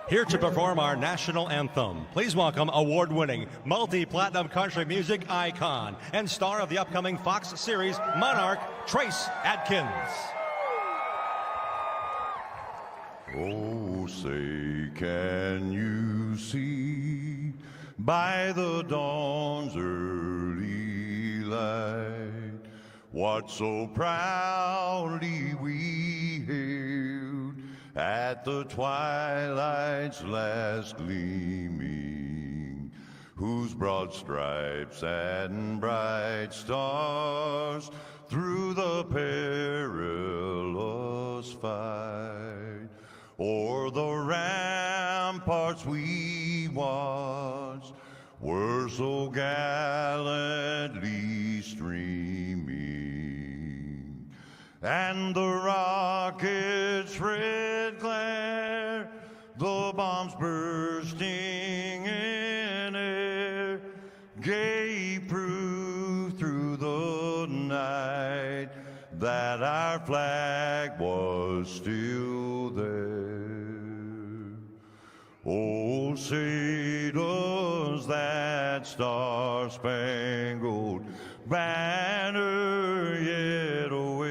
Here to perform our national anthem, please welcome award-winning, multi-platinum country music icon and star of the upcoming Fox series Monarch, Trace Adkins. Oh, say, can you see by the dawn's early light what so proudly we hailed at the twilight's last gleaming, whose broad stripes and bright stars through the perilous fight o'er the ramparts we watched were so gallantly streaming, and the rockets' red glare, the bombs bursting in air, gave proof through the night that our flag was still there. Oh, say does that star-spangled banner yet wave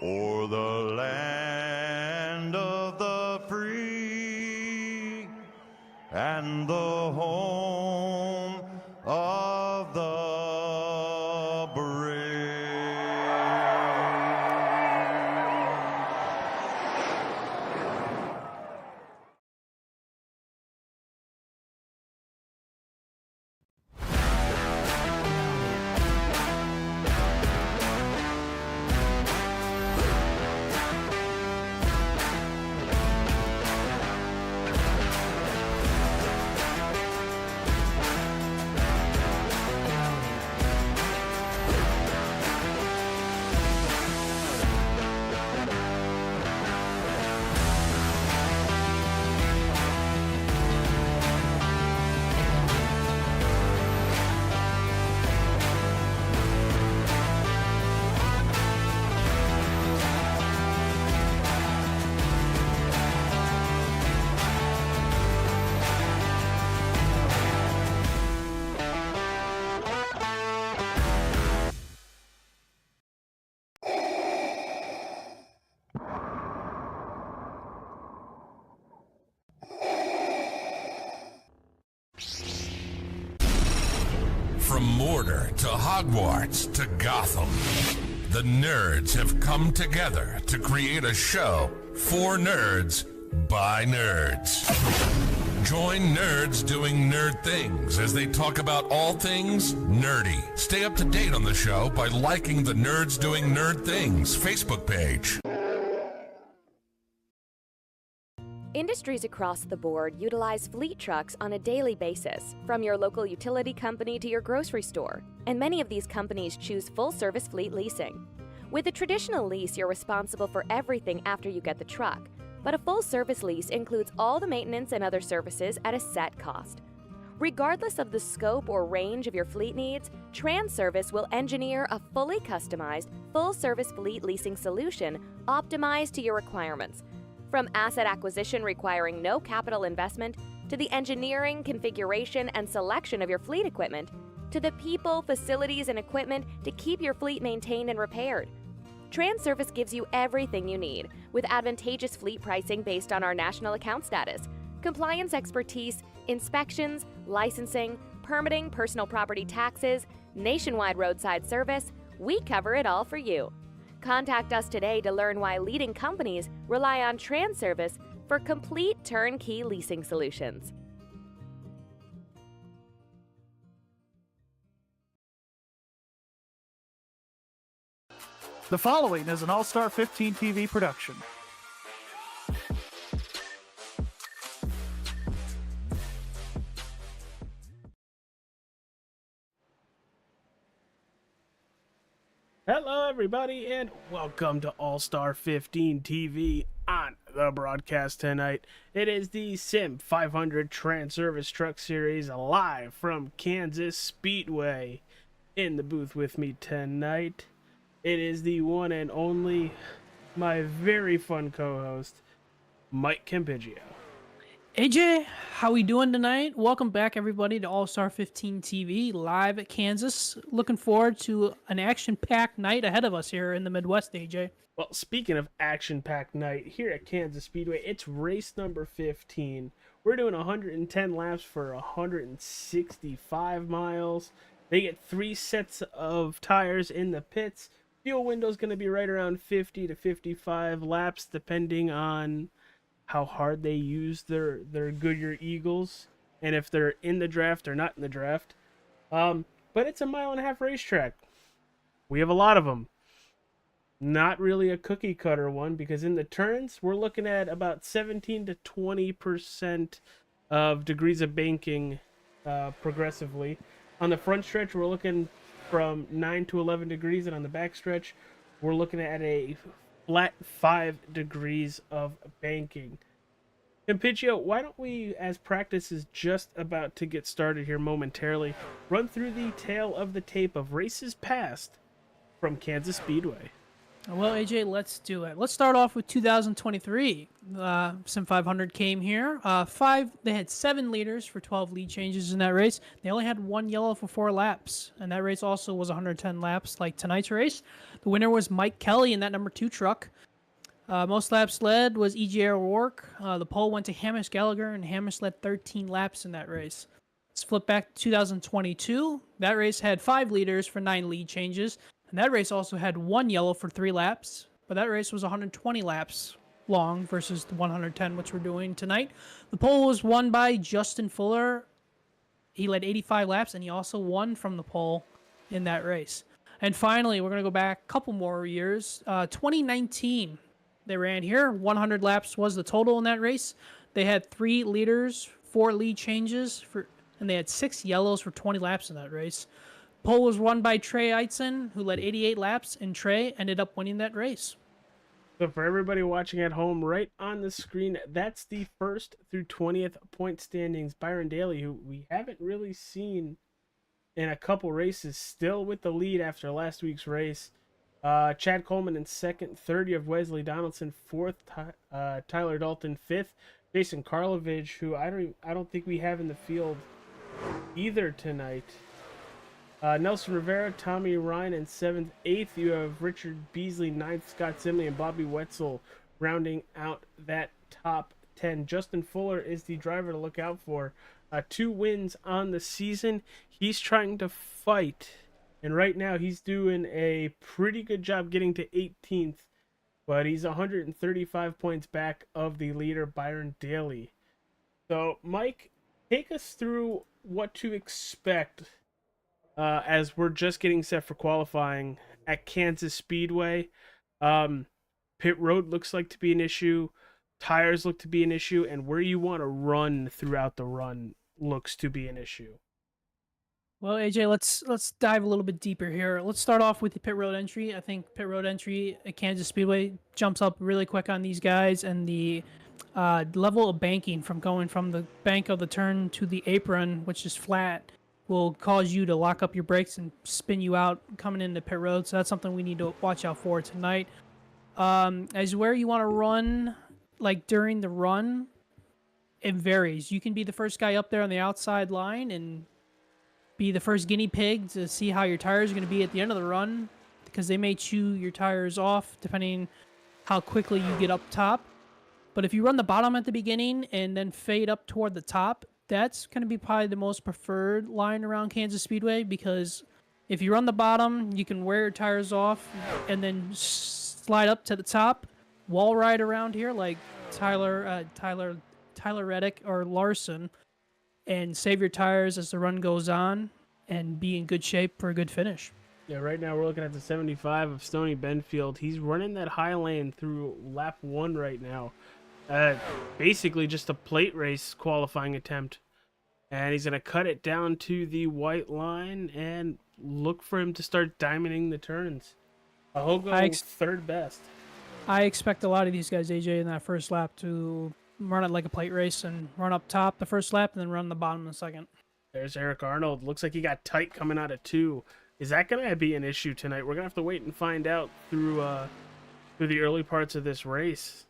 o'er the land of the free and the home of the brave. From Mordor to Hogwarts to Gotham, the nerds have come together to create a show for nerds by nerds. Join nerds doing nerd things as they talk about all things nerdy. Stay up to date on the show by liking the Nerds Doing Nerd Things Facebook page. Industries across the board utilize fleet trucks on a daily basis, from your local utility company to your grocery store, and many of these companies choose full-service fleet leasing. With a traditional lease, you're responsible for everything after you get the truck, but a full-service lease includes all the maintenance and other services at a set cost. Regardless of the scope or range of your fleet needs, TranService will engineer a fully customized, full-service fleet leasing solution optimized to your requirements. From asset acquisition requiring no capital investment, to the engineering, configuration, and selection of your fleet equipment, to the people, facilities, and equipment to keep your fleet maintained and repaired. TranService gives you everything you need, with advantageous fleet pricing based on our national account status, compliance expertise, inspections, licensing, permitting, personal property taxes, nationwide roadside service. We cover it all for you. Contact us today to learn why leading companies rely on TranService for complete turnkey leasing solutions. The following is an All-Star 15 TV production. Hello, everybody, and welcome to All-Star 15 TV. On the broadcast tonight, it is the Sim500 TranService Truck Series live from Kansas Speedway. In the booth with me tonight, it is the one and only my very fun co-host, Mike Campiggio. AJ, how we doing tonight? Welcome back, everybody, to All-Star 15 TV, live at Kansas. Looking forward to an action-packed night ahead of us here in the Midwest, AJ. Well, speaking of action-packed night, here at Kansas Speedway, it's race number 15. We're doing 110 laps for 165 miles. They get 3 sets of tires in the pits. Fuel window is going to be right around 50 to 55 laps, depending on how hard they use their Goodyear Eagles and if they're in the draft or not in the draft. But it's a 1.5 mile racetrack. We have a lot of them. Not really a cookie cutter one, because in the turns we're looking at about 17 to 20% of degrees of banking progressively. On the front stretch we're looking from 9 to 11 degrees, and on the back stretch we're looking at a flat 5 degrees of banking. Campiggio, why don't we, as practice is just about to get started here momentarily, run through the tale of the tape of races past from Kansas Speedway. Well, AJ, let's do it. Let's start off with 2023. Sim500 came here. They had 7 leaders for 12 lead changes in that race. They only had 1 yellow for 4 laps, and that race also was 110 laps like tonight's race. The winner was Mike Kelly in that number 2 truck. Most laps led was E.J. O'Rourke. The pole went to Hamish Gallagher, and Hamish led 13 laps in that race. Let's flip back to 2022. That race had 5 leaders for 9 lead changes. And that race also had 1 yellow for 3 laps, but that race was 120 laps long versus the 110, which we're doing tonight. The pole was won by Justin Fuller. He led 85 laps, and he also won from the pole in that race. And finally, we're going to go back a couple more years. 2019, they ran here. 100 laps was the total in that race. They had 3 leaders, 4 lead changes, and they had 6 yellows for 20 laps in that race. Pole was won by Trey Eitzen, who led 88 laps, and Trey ended up winning that race. So for everybody watching at home, right on the screen, that's the 1st through 20th point standings. Byron Daly, who we haven't really seen in a couple races, still with the lead after last week's race. Chad Coleman in 2nd, 3rd, you have Wesley Donaldson 4th, Tyler Dalton 5th, Jason Karlovich, who I don't think we have in the field either tonight. Nelson Rivera, Tommy Ryan in 7th. 8th, you have Richard Beasley, 9th, Scott Simley, and Bobby Wetzel rounding out that top 10. Justin Fuller is the driver to look out for. 2 wins on the season. He's trying to fight, and right now he's doing a pretty good job getting to 18th, but he's 135 points back of the leader, Byron Daly. So, Mike, take us through what to expect as we're just getting set for qualifying at Kansas Speedway. Pit road looks like to be an issue. Tires look to be an issue. And where you want to run throughout the run looks to be an issue. Well, AJ, let's dive a little bit deeper here. Let's start off with the pit road entry. I think pit road entry at Kansas Speedway jumps up really quick on these guys, and the level of banking from going from the bank of the turn to the apron, which is flat, will cause you to lock up your brakes and spin you out coming into pit road. So that's something we need to watch out for tonight. As where you want to run, like during the run, it varies. You can be the first guy up there on the outside line and be the first guinea pig to see how your tires are going to be at the end of the run, because they may chew your tires off depending how quickly you get up top. But if you run the bottom at the beginning and then fade up toward the top, that's going to be probably the most preferred line around Kansas Speedway, because if you run the bottom, you can wear your tires off and then slide up to the top, wall ride around here like Tyler Reddick or Larson, and save your tires as the run goes on and be in good shape for a good finish. Yeah, right now we're looking at the 75 of Stony Benfield. He's running that high lane through lap 1 right now. Basically just a plate race qualifying attempt. And he's going to cut it down to the white line and look for him to start diamonding the turns. He'll go 3rd best. I expect a lot of these guys, AJ, in that first lap to run it like a plate race and run up top the first lap and then run the bottom the second. There's Eric Arnold. Looks like he got tight coming out of 2. Is that going to be an issue tonight? We're going to have to wait and find out through through the early parts of this race.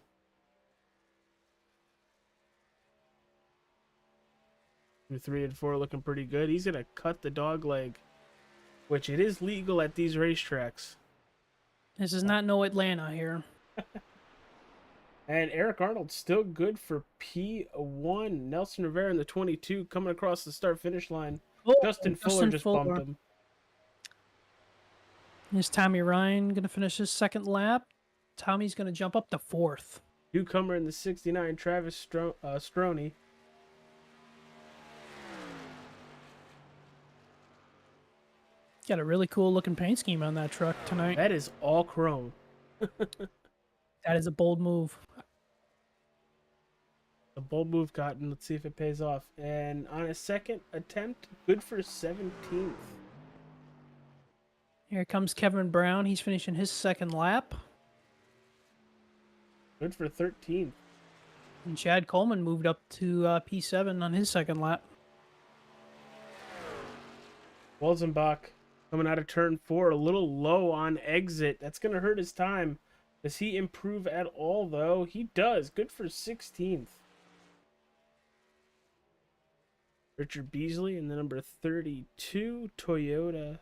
Through 3 and 4 looking pretty good. He's going to cut the dog leg, which it is legal at these racetracks. This is not no Atlanta here. And Eric Arnold's still good for P1. Nelson Rivera in the 22 coming across the start-finish line. Oh, Justin Fuller just bumped him. Here's Tommy Ryan going to finish his second lap. Tommy's going to jump up to 4th. Newcomer in the 69, Travis Stroney. Got a really cool looking paint scheme on that truck tonight. That is all chrome. That is a bold move. A bold move, Cotton. Let's see if it pays off. And on a second attempt, good for 17th. Here comes Kevin Brown. He's finishing his second lap. Good for 13th. And Chad Coleman moved up to P7 on his second lap. Walzenbach coming out of turn 4, a little low on exit. That's going to hurt his time. Does he improve at all, though? He does. Good for 16th. Richard Beasley in the number 32 Toyota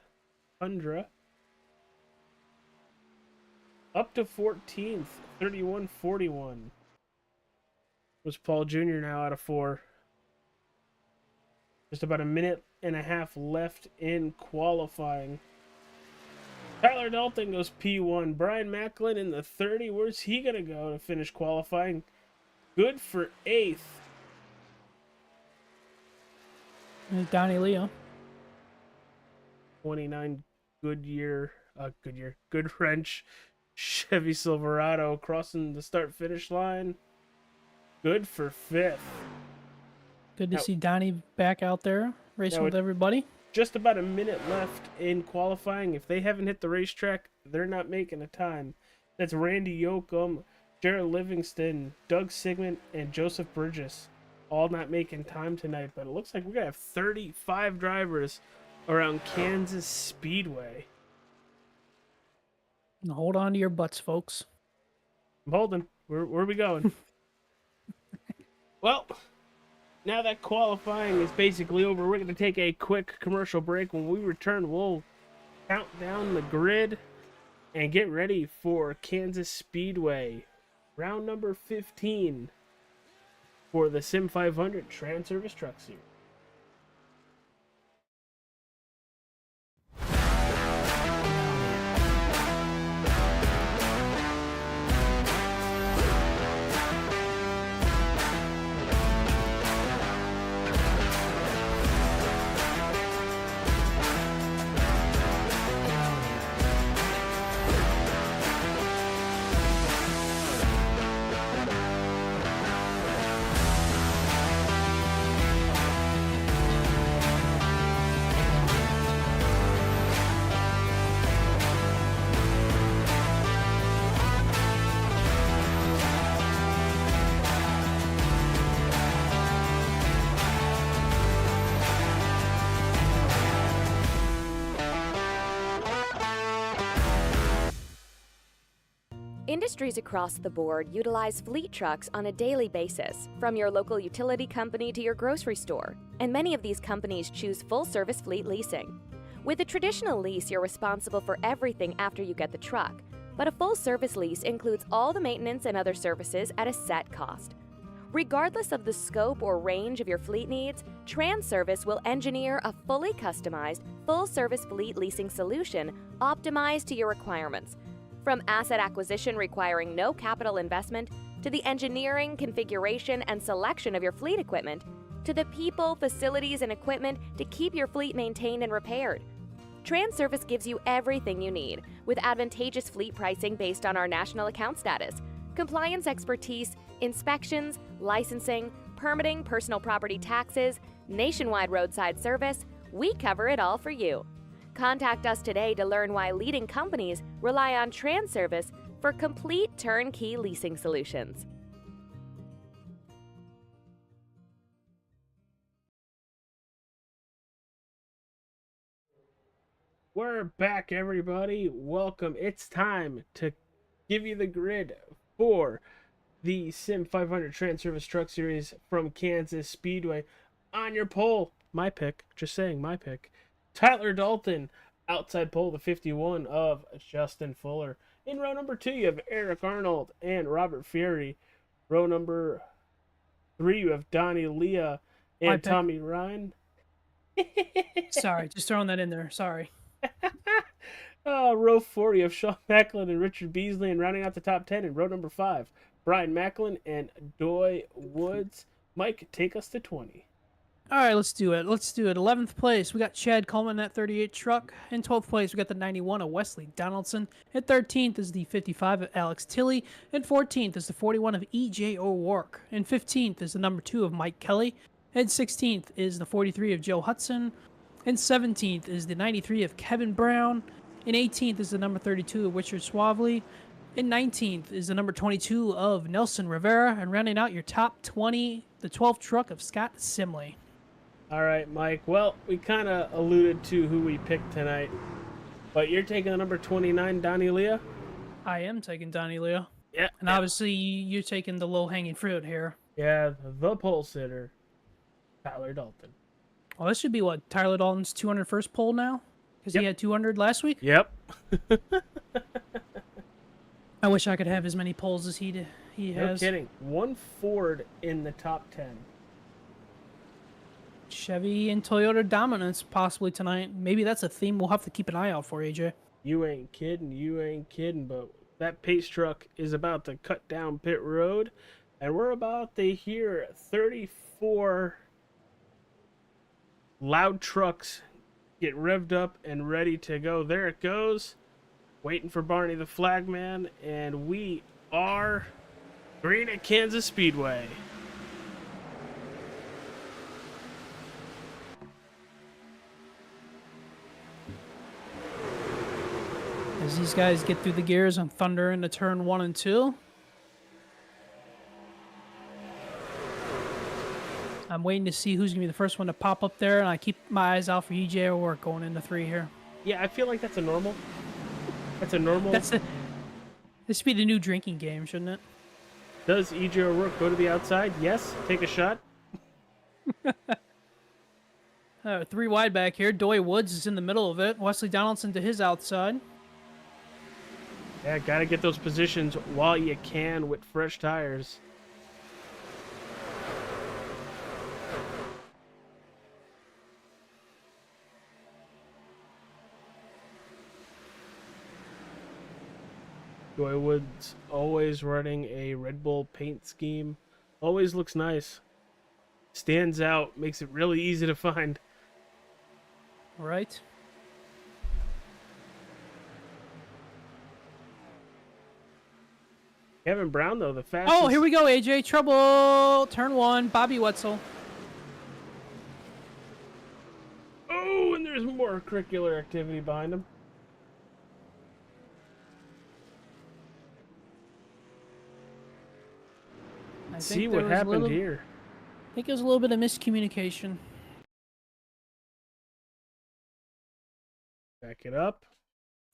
Tundra. Up to 14th, 31-41. Was Paul Jr. now out of 4. Just about a minute and a half left in qualifying. Tyler Dalton goes P1. Brian Macklin in the 30. Where's he going to go to finish qualifying? Good for 8th. And Donnie Leo. 29 Good French Chevy Silverado crossing the start-finish line. Good for 5th. Good to see Donnie back out there racing with everybody. Just about a minute left in qualifying. If they haven't hit the racetrack, they're not making a time. That's Randy Yoakum, Jared Livingston, Doug Sigmund, and Joseph Burgess. All not making time tonight, but it looks like we're going to have 35 drivers around Kansas Speedway. And hold on to your butts, folks. I'm holding. Where are we going? Well, now that qualifying is basically over, we're going to take a quick commercial break. When we return, we'll count down the grid and get ready for Kansas Speedway. Round number 15 for the Sim500 TranService Truck Series. Industries across the board utilize fleet trucks on a daily basis, from your local utility company to your grocery store, and many of these companies choose full-service fleet leasing. With a traditional lease, you're responsible for everything after you get the truck, but a full-service lease includes all the maintenance and other services at a set cost. Regardless of the scope or range of your fleet needs, TranService will engineer a fully customized, full-service fleet leasing solution optimized to your requirements. From asset acquisition requiring no capital investment, to the engineering, configuration, and selection of your fleet equipment, to the people, facilities, and equipment to keep your fleet maintained and repaired. TranService gives you everything you need, with advantageous fleet pricing based on our national account status, compliance expertise, inspections, licensing, permitting, personal property taxes, nationwide roadside service. We cover it all for you. Contact us today to learn why leading companies rely on TranService for complete turnkey leasing solutions. We're back, everybody. Welcome. It's time to give you the grid for the Sim500 TranService Truck Series from Kansas Speedway. On your pole, my pick, just saying, my pick, Tyler Dalton. Outside pole, the 51 of Justin Fuller. In row number 2, you have Eric Arnold and Robert Fury. Row number 3, you have Donnie Leah and Tommy Ryan. Sorry, just throwing that in there. Sorry. Row 4, you have Sean Macklin and Richard Beasley. And rounding out the top 10 in row number 5, Brian Macklin and Doy Woods. Mike, take us to 20. All right, let's do it. 11th place, we got Chad Coleman at 38 truck. In 12th place, we got the 91 of Wesley Donaldson. At 13th is the 55 of Alex Tilley. And 14th is the 41 of E.J. O'Rourke. And 15th is the number 2 of Mike Kelly. And 16th is the 43 of Joe Hudson. And 17th is the 93 of Kevin Brown. And 18th is the number 32 of Richard Suavely. And 19th is the number 22 of Nelson Rivera. And rounding out your top 20, the 12th truck of Scott Simley. All right, Mike. Well, we kind of alluded to who we picked tonight, but you're taking the number 29, Donnie Leah? I am taking Donnie Leah. Yeah. And obviously, you're taking the low-hanging fruit here. Yeah, the pole sitter, Tyler Dalton. Well, this should be, what, Tyler Dalton's 201st pole now? Because he had 200 last week? Yep. I wish I could have as many poles as he has. No kidding. One Ford in the top 10. Chevy and Toyota dominance possibly tonight. Maybe that's a theme we'll have to keep an eye out for, AJ. You ain't kidding, but that pace truck is about to cut down pit road, and we're about to hear 34 loud trucks get revved up and ready to go. There it goes, waiting for Barney the flagman, and we are green at Kansas Speedway. As these guys get through the gears on Thunder into turn 1 and 2. I'm waiting to see who's going to be the first one to pop up there, and I keep my eyes out for EJ O'Rourke going into 3 here. Yeah, I feel like that's a normal. This should be the new drinking game, shouldn't it? Does EJ O'Rourke go to the outside? Yes. Take a shot. 3 wide back here. Doy Woods is in the middle of it. Wesley Donaldson to his outside. Yeah, gotta get those positions while you can with fresh tires. Doy Woods always running a Red Bull paint scheme. Always looks nice. Stands out, makes it really easy to find. Right. Kevin Brown, though, the fastest. Oh, here we go, AJ. Trouble. Turn 1. Bobby Wetzel. Oh, and there's more curricular activity behind him. See what happened here. I think it was a little bit of miscommunication. Back it up.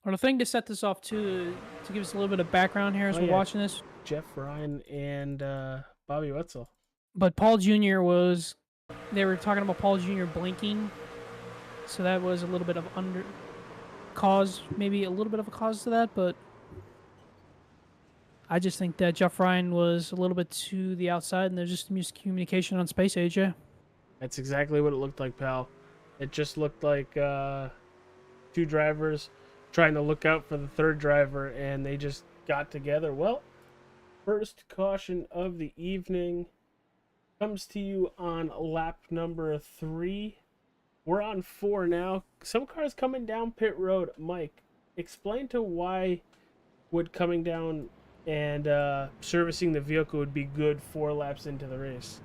Well, the thing to set this off, too, to give us a little bit of background here as we're watching this. Jeff Ryan and Bobby Wetzel. But Paul Jr. was... They were talking about Paul Jr. blinking. So that was a little bit of maybe a little bit of a cause to that, but... I just think that Jeff Ryan was a little bit to the outside, and there's just miscommunication on space, AJ. That's exactly what it looked like, pal. It just looked like 2 drivers trying to look out for the third driver, and they just got together. Well, first caution of the evening comes to you on lap number 3. We're on 4 now. Some cars coming down pit road. Mike, explain to why would coming down and servicing the vehicle would be good 4 laps into the race.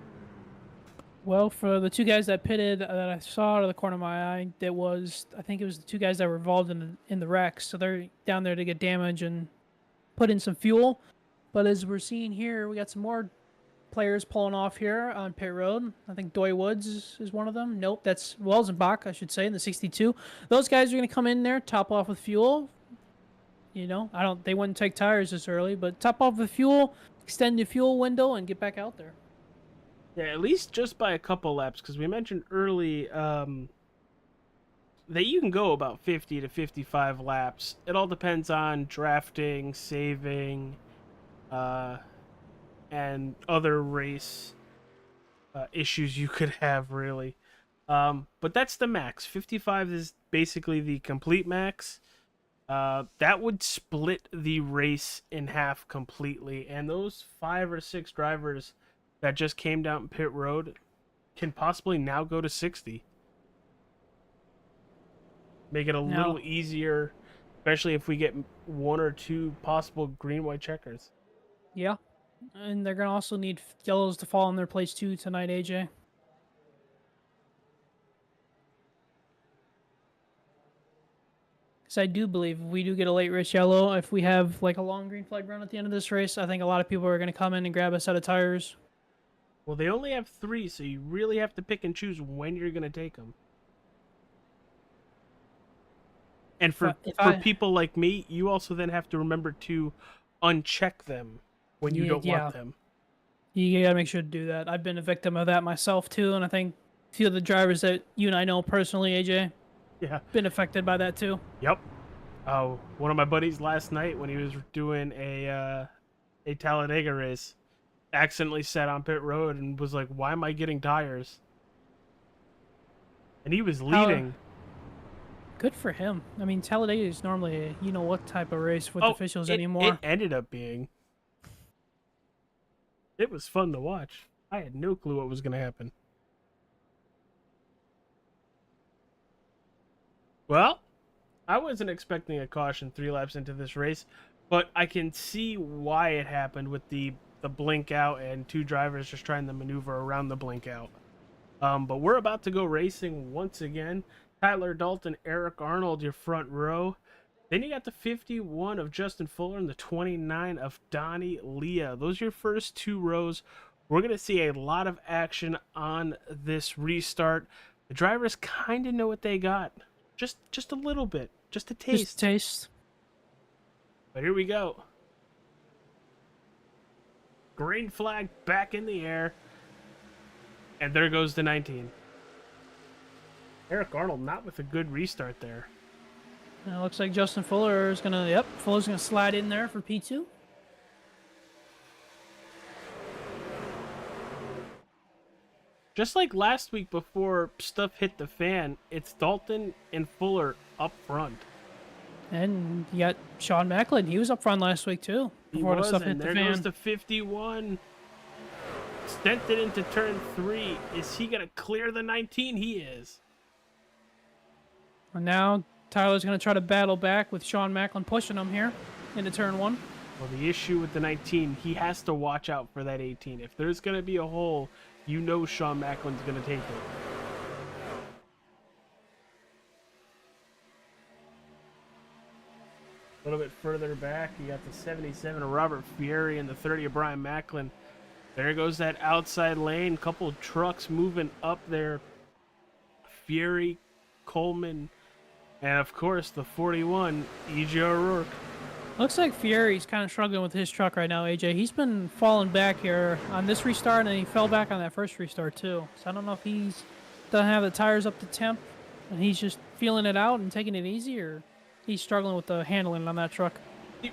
Well, for the 2 guys that pitted that I saw out of the corner of my eye, I think it was the 2 guys that were involved in the wreck. So they're down there to get damage and put in some fuel. But as we're seeing here, we got some more players pulling off here on pit road. I think Doy Woods is one of them. Nope, that's Welzenbach, I should say, in the 62. Those guys are going to come in there, top off with fuel. You know, they wouldn't take tires this early, but top off the fuel, extend the fuel window, and get back out there. Yeah, at least just by a couple laps, because we mentioned early that you can go about 50 to 55 laps. It all depends on drafting, saving, and other race issues you could have, really. But that's the max. 55 is basically the complete max. That would split the race in half completely, and those 5 or 6 drivers that just came down pit road can possibly now go to 60. Make it a little easier, especially if we get 1 or 2 possible green-white checkers. Yeah, and they're going to also need yellows to fall in their place too tonight, AJ. Because I do believe if we do get a late race yellow, if we have like a long green flag run at the end of this race, I think a lot of people are going to come in and grab a set of tires. Well, they only have 3, so you really have to pick and choose when you're going to take them. And for people like me, you also then have to remember to uncheck them when you don't want them. You got to make sure to do that. I've been a victim of that myself too, and I think a few of the drivers that you and I know personally, AJ, been affected by that too. Yep. One of my buddies last night when he was doing a Talladega race accidentally sat on pit road and was like, why am I getting tires? And he was leading. Good for him. I mean, Talladega is normally a you-know-what type of race with officials anymore. It ended up being. It was fun to watch. I had no clue what was going to happen. Well, I wasn't expecting a caution 3 laps into this race, but I can see why it happened with the blink out and 2 drivers just trying to maneuver around the blink out. But we're about to go racing once again. Tyler Dalton, Eric Arnold, your front row. Then you got the 51 of Justin Fuller and the 29 of Donnie Leah. Those are your first 2 rows. We're going to see a lot of action on this restart. The drivers kind of know what they got. Just a little bit. Just a taste. Just a taste. But here we go. Green flag back in the air. And there goes the 19. Eric Arnold not with a good restart there. It looks like Justin Fuller is gonna. Fuller's gonna slide in there for P2. Just like last week before stuff hit the fan, it's Dalton and Fuller up front. And you got Sean Macklin. He was up front last week too. Before the stuff hit the fan. There goes the 51. Sent it into turn 3. Is he gonna clear the 19? He is. And now Tyler's going to try to battle back with Sean Macklin pushing him here into turn 1. Well, the issue with the 19, he has to watch out for that 18. If there's going to be a hole, you know Sean Macklin's going to take it. A little bit further back, you got the 77 of Robert Fieri and the 30 of Brian Macklin. There goes that outside lane. Couple of trucks moving up there. Fieri, Coleman, and of course the 41, E.J. O'Rourke. Looks like Fieri's kind of struggling with his truck right now, AJ. He's been falling back here on this restart, and he fell back on that first restart too. So I don't know if he's doesn't have the tires up to temp, and he's just feeling it out and taking it easy, or he's struggling with the handling on that truck.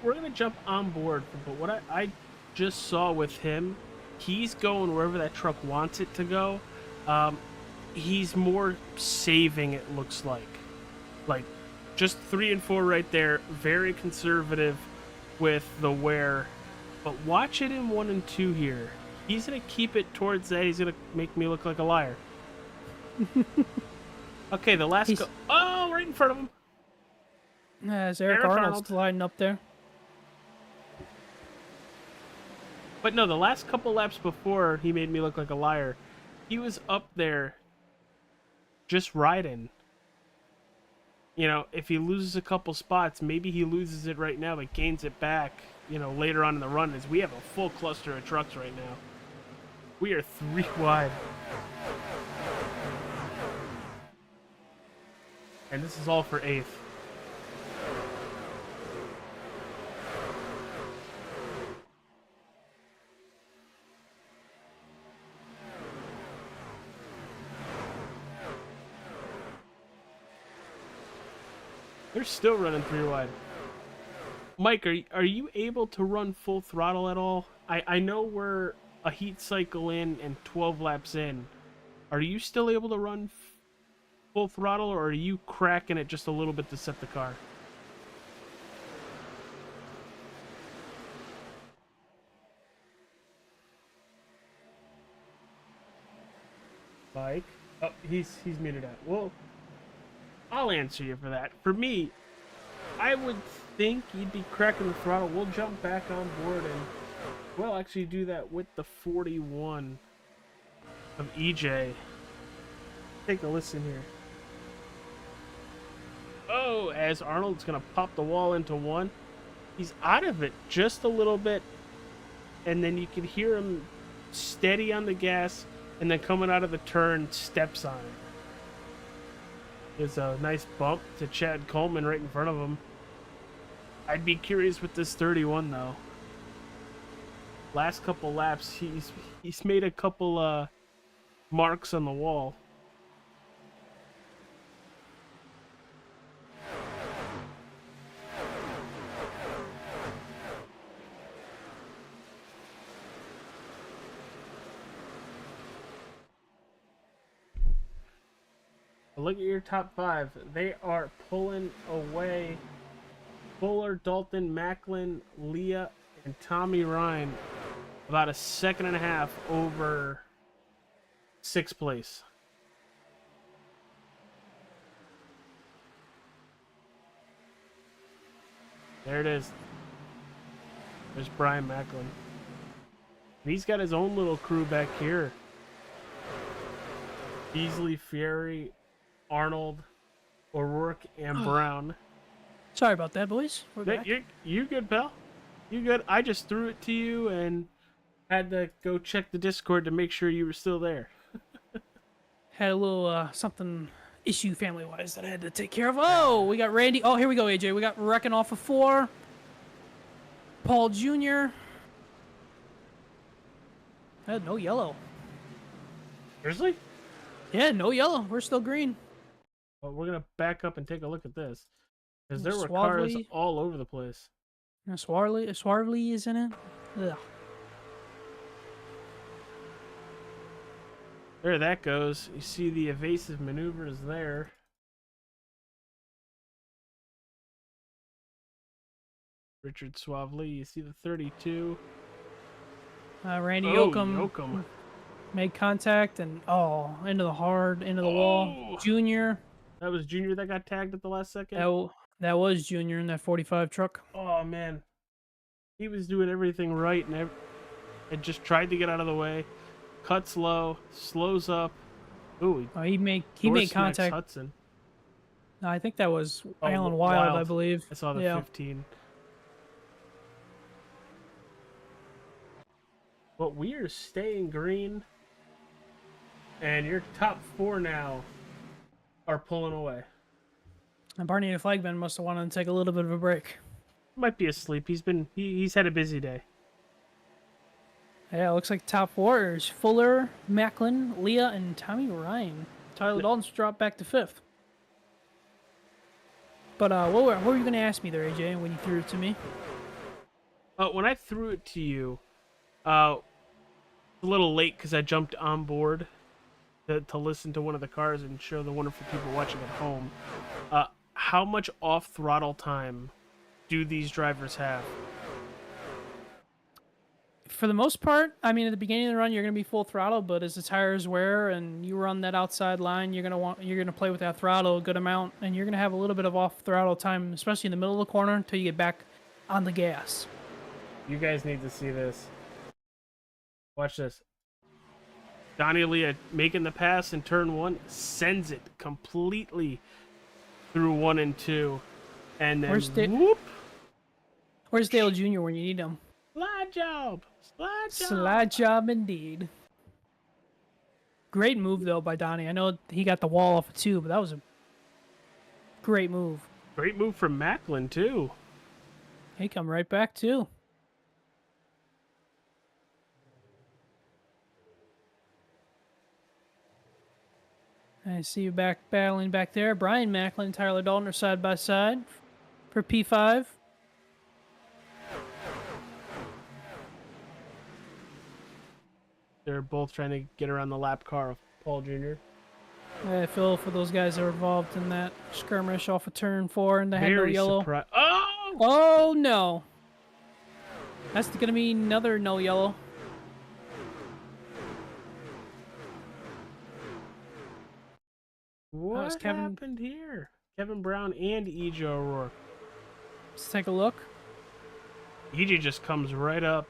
We're going to jump on board, but what I just saw with him, he's going wherever that truck wants it to go. He's more saving, it looks like. Like, just 3 and 4 right there. Very conservative with the wear. But watch it in 1 and 2 here. He's going to keep it towards that. He's going to make me look like a liar. Okay, the last... Oh, right in front of him. As Eric Arnold's lining up there. But no, the last couple laps before he made me look like a liar, he was up there just riding. You know, if he loses a couple spots, maybe he loses it right now, but gains it back, you know, later on in the run, as we have a full cluster of trucks right now. We are 3 wide. And this is all for 8th. They're still running 3 wide. Mike, are you able to run full throttle at all? I know we're a heat cycle in and 12 laps in. Are you still able to run full throttle, or are you cracking it just a little bit to set the car? Mike? Oh, he's muted out. Well, I'll answer you for that. For me, I would think you'd be cracking the throttle. We'll jump back on board and we'll actually do that with the 41 of EJ. Take a listen here. Oh, as Arnold's going to pop the wall into 1. He's out of it just a little bit. And then you can hear him steady on the gas. And then coming out of the turn, steps on it. There's a nice bump to Chad Coleman right in front of him. I'd be curious with this 31, though. Last couple laps, he's made a couple marks on the wall. Look at your top 5. They are pulling away. Fuller, Dalton, Macklin, Leah, and Tommy Ryan about a second and a half over 6th place. There it is. There's Brian Macklin. And he's got his own little crew back here. Beasley, Fieri, Arnold, O'Rourke, and Brown. Sorry about that, boys. We're back. You good, pal? You good? I just threw it to you and had to go check the Discord to make sure you were still there. Had a little something issue family-wise that I had to take care of. Oh, we got Randy. Oh, here we go, AJ. We got Wrecking off of 4. Paul Jr. No yellow. Seriously? Yeah, no yellow. We're still green. Well, we're going to back up and take a look at this. Because there were cars all over the place. Swarley is in it. Ugh. There that goes. You see the evasive maneuvers there. Richard Suavely. You see the 32. Randy Yoakum made contact and into the wall. Junior. That was Junior that got tagged at the last second. That was Junior in that 45 truck. Oh man, he was doing everything right and just tried to get out of the way. Cuts low, slows up. Ooh, he made contact. Hudson. No, I think that was Alan Wild, I believe. I saw the 15. But we are staying green, and your top 4 now are pulling away. And Barney and Flagman must have wanted to take a little bit of a break. Might be asleep. He's had a busy day. Yeah, it looks like top 4 is Fuller, Macklin, Leah, and Tommy Ryan. Tyler Dalton's dropped back to 5th. But what were you going to ask me there, AJ, when you threw it to me? When I threw it to you, a little late because I jumped on board to listen to one of the cars and show the wonderful people watching at home. How much off throttle time do these drivers have? For the most part, I mean, at the beginning of the run, you're going to be full throttle, but as the tires wear and you run that outside line, you're going to play with that throttle a good amount, and you're going to have a little bit of off throttle time, especially in the middle of the corner, until you get back on the gas. You guys need to see this. Watch this. Donnie Leah making the pass in turn 1, sends it completely through 1 and 2, and then whoop. Where's Dale Jr. when you need him? Slide job. Slide job indeed. Great move though by Donnie. I know he got the wall off of 2, but that was a great move. Great move from Macklin too. He come right back too. see you battling back there. Brian Macklin and Tyler Dalton are side by side for P5. They're both trying to get around the lap car of Paul Jr. I feel for those guys that were involved in that skirmish off of turn 4 and they had no yellow. Oh! Oh no! That's going to be another no yellow. What happened here? Kevin Brown and EJ O'Rourke. Let's take a look. EJ just comes right up.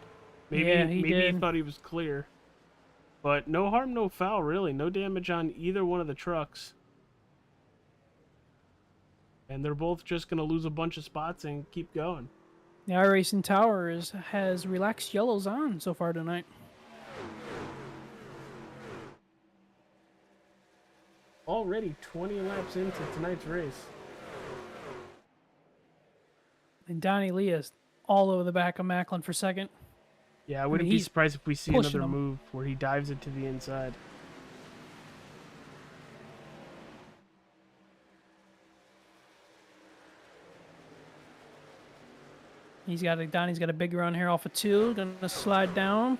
Maybe, Yeah, maybe he thought he was clear. But no harm, no foul, really. No damage on either one of the trucks. And they're both just going to lose a bunch of spots and keep going. The iRacing Tower has relaxed yellows on so far tonight. Already 20 laps into tonight's race. And Donnie Lee is all over the back of Macklin for second. Yeah, I wouldn't be he's surprised if we see pushing another him. move where he dives it to the inside. Donnie's got a big run here off of 2. Gonna slide down.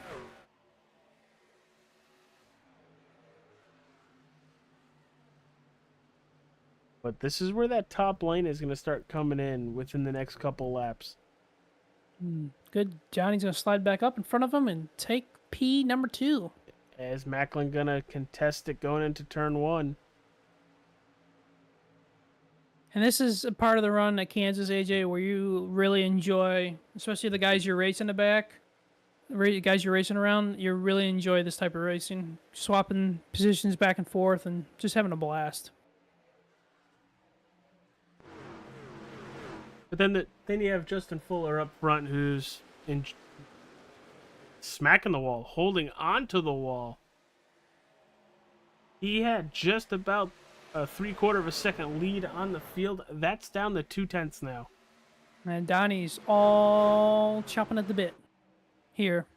But this is where that top lane is going to start coming in within the next couple laps. Good. Johnny's gonna slide back up in front of him and take P number 2. As Macklin going to contest it going into turn 1. And this is a part of the run at Kansas, AJ, where you really enjoy, especially the guys you're racing the back, guys you're racing around, you really enjoy this type of racing. Swapping positions back and forth and just having a blast. But then you have Justin Fuller up front who's smacking the wall, holding onto the wall. He had just about a 3/4 of a second lead on the field. That's down to 2/10 now. And Donnie's all chopping at the bit here.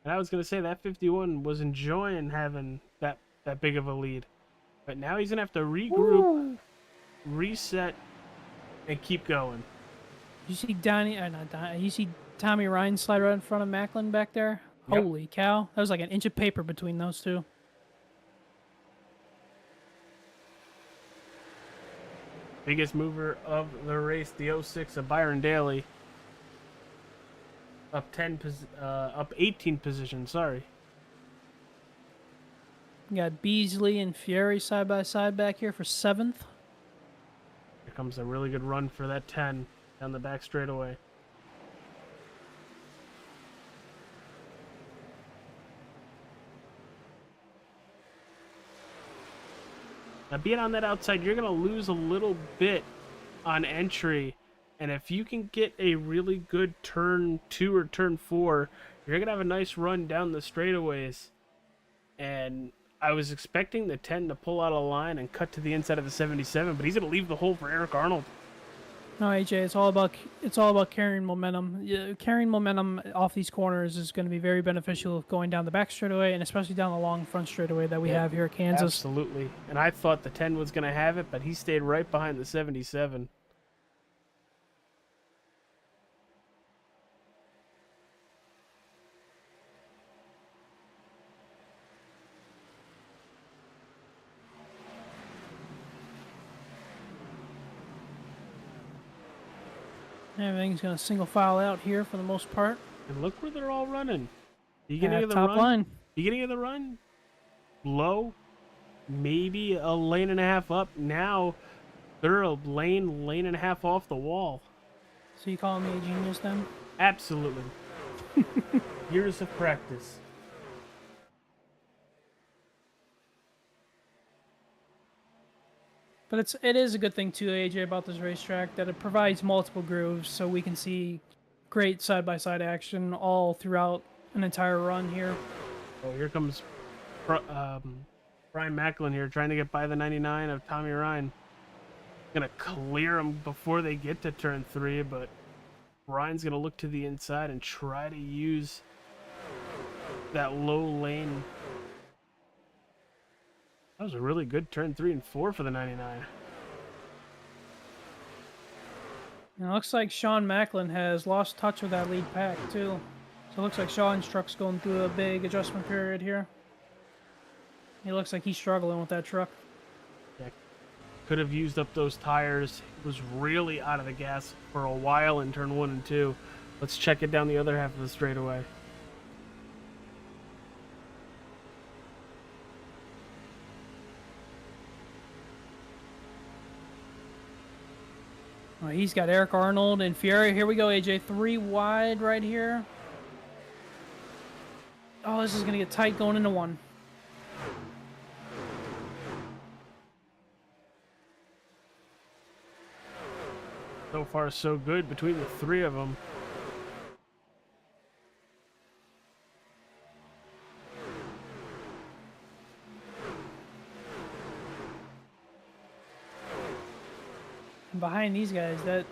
And I was going to say that 51 was enjoying having that big of a lead. But now he's going to have to regroup, reset, and keep going. You see you see Tommy Ryan slide right in front of Macklin back there? Yep. Holy cow. That was like an inch of paper between those two. Biggest mover of the race, the 06 of Byron Daly. Up 18 positions, sorry. You got Beasley and Fieri side by side back here for 7th. Here comes a really good run for that 10 down the back straightaway. Now, being on that outside, you're going to lose a little bit on entry. And if you can get a really good turn 2 or turn 4, you're going to have a nice run down the straightaways. And I was expecting the 10 to pull out a line and cut to the inside of the 77, but he's going to leave the hole for Eric Arnold. No, AJ, it's all about carrying momentum. Yeah, carrying momentum off these corners is going to be very beneficial going down the back straightaway and especially down the long front straightaway that we have here at Kansas. Absolutely. And I thought the 10 was going to have it, but he stayed right behind the 77. Everything's going to single file out here for the most part. And look where they're all running. Beginning of the top run. line. Beginning of the run. Low. Maybe a lane and a half up. Now they're a lane and a half off the wall. So you calling me a genius then? Absolutely. Years of practice. But it is a good thing too, AJ, about this racetrack that it provides multiple grooves, so we can see great side-by-side action all throughout an entire run here. Oh, here comes Brian Macklin here, trying to get by the 99 of Tommy Ryan. Gonna clear him before they get to turn 3, but Ryan's gonna look to the inside and try to use that low lane. That was a really good turn 3 and 4 for the 99. And it looks like Sean Macklin has lost touch with that lead pack, too. So it looks like Sean's truck's going through a big adjustment period here. It looks like he's struggling with that truck. Yeah, could have used up those tires. It was really out of the gas for a while in turn 1 and 2. Let's check it down the other half of the straightaway. He's got Eric Arnold and Fieri. Here we go, AJ. 3 wide right here. Oh, this is going to get tight going into 1. So far, so good between the 3 of them. And behind these guys, that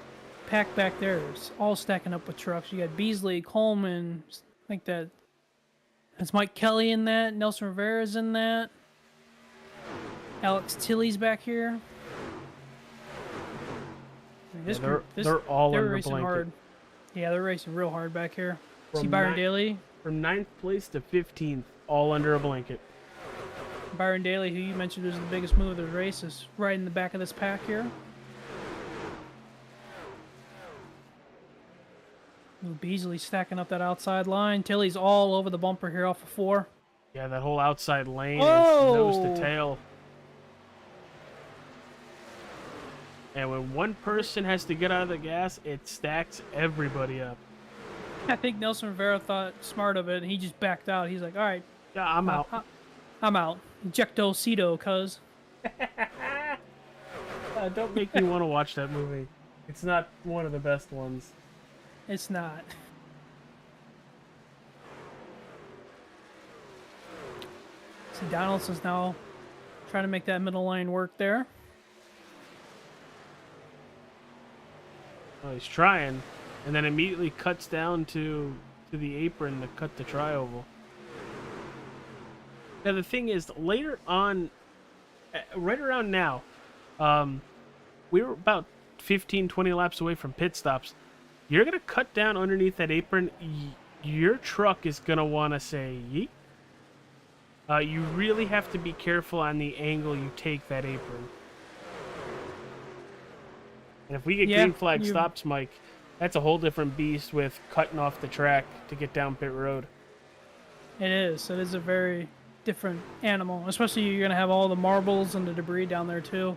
pack back there is all stacking up with trucks. You got Beasley, Coleman, like that. That's Mike Kelly in that. Nelson Rivera's in that. Alex Tilley's back here. I mean, They're all they're under racing blanket. hard. Yeah, they're racing real hard back here. See From Byron Daly. From 9th place to 15th, all under a blanket. Byron Daly, who you mentioned was the biggest move of the race, is right in the back of this pack here. Ooh, Beasley stacking up that outside line. Tilley's all over the bumper here off of 4. Yeah, that whole outside lane is Oh! nose to tail. And when one person has to get out of the gas, it stacks everybody up. I think Nelson Rivera thought smart of it, and he just backed out. He's like, all right, Yeah, I'm out. I'm out. Ejecto Cedo, cuz. Don't make me want to watch that movie. It's not one of the best ones. It's not. See, Donaldson's now trying to make that middle line work there. Oh, he's trying, and then immediately cuts down to the apron to cut the tri-oval. Now the thing is, later on, right around now, we were about 15, 20 laps away from pit stops. You're going to cut down underneath that apron, your truck is going to want to say yeet. You really have to be careful on the angle you take that apron. And if we get green flag stops, Mike, that's a whole different beast with cutting off the track to get down pit road. It is. It is a very different animal. Especially you're going to have all the marbles and the debris down there, too.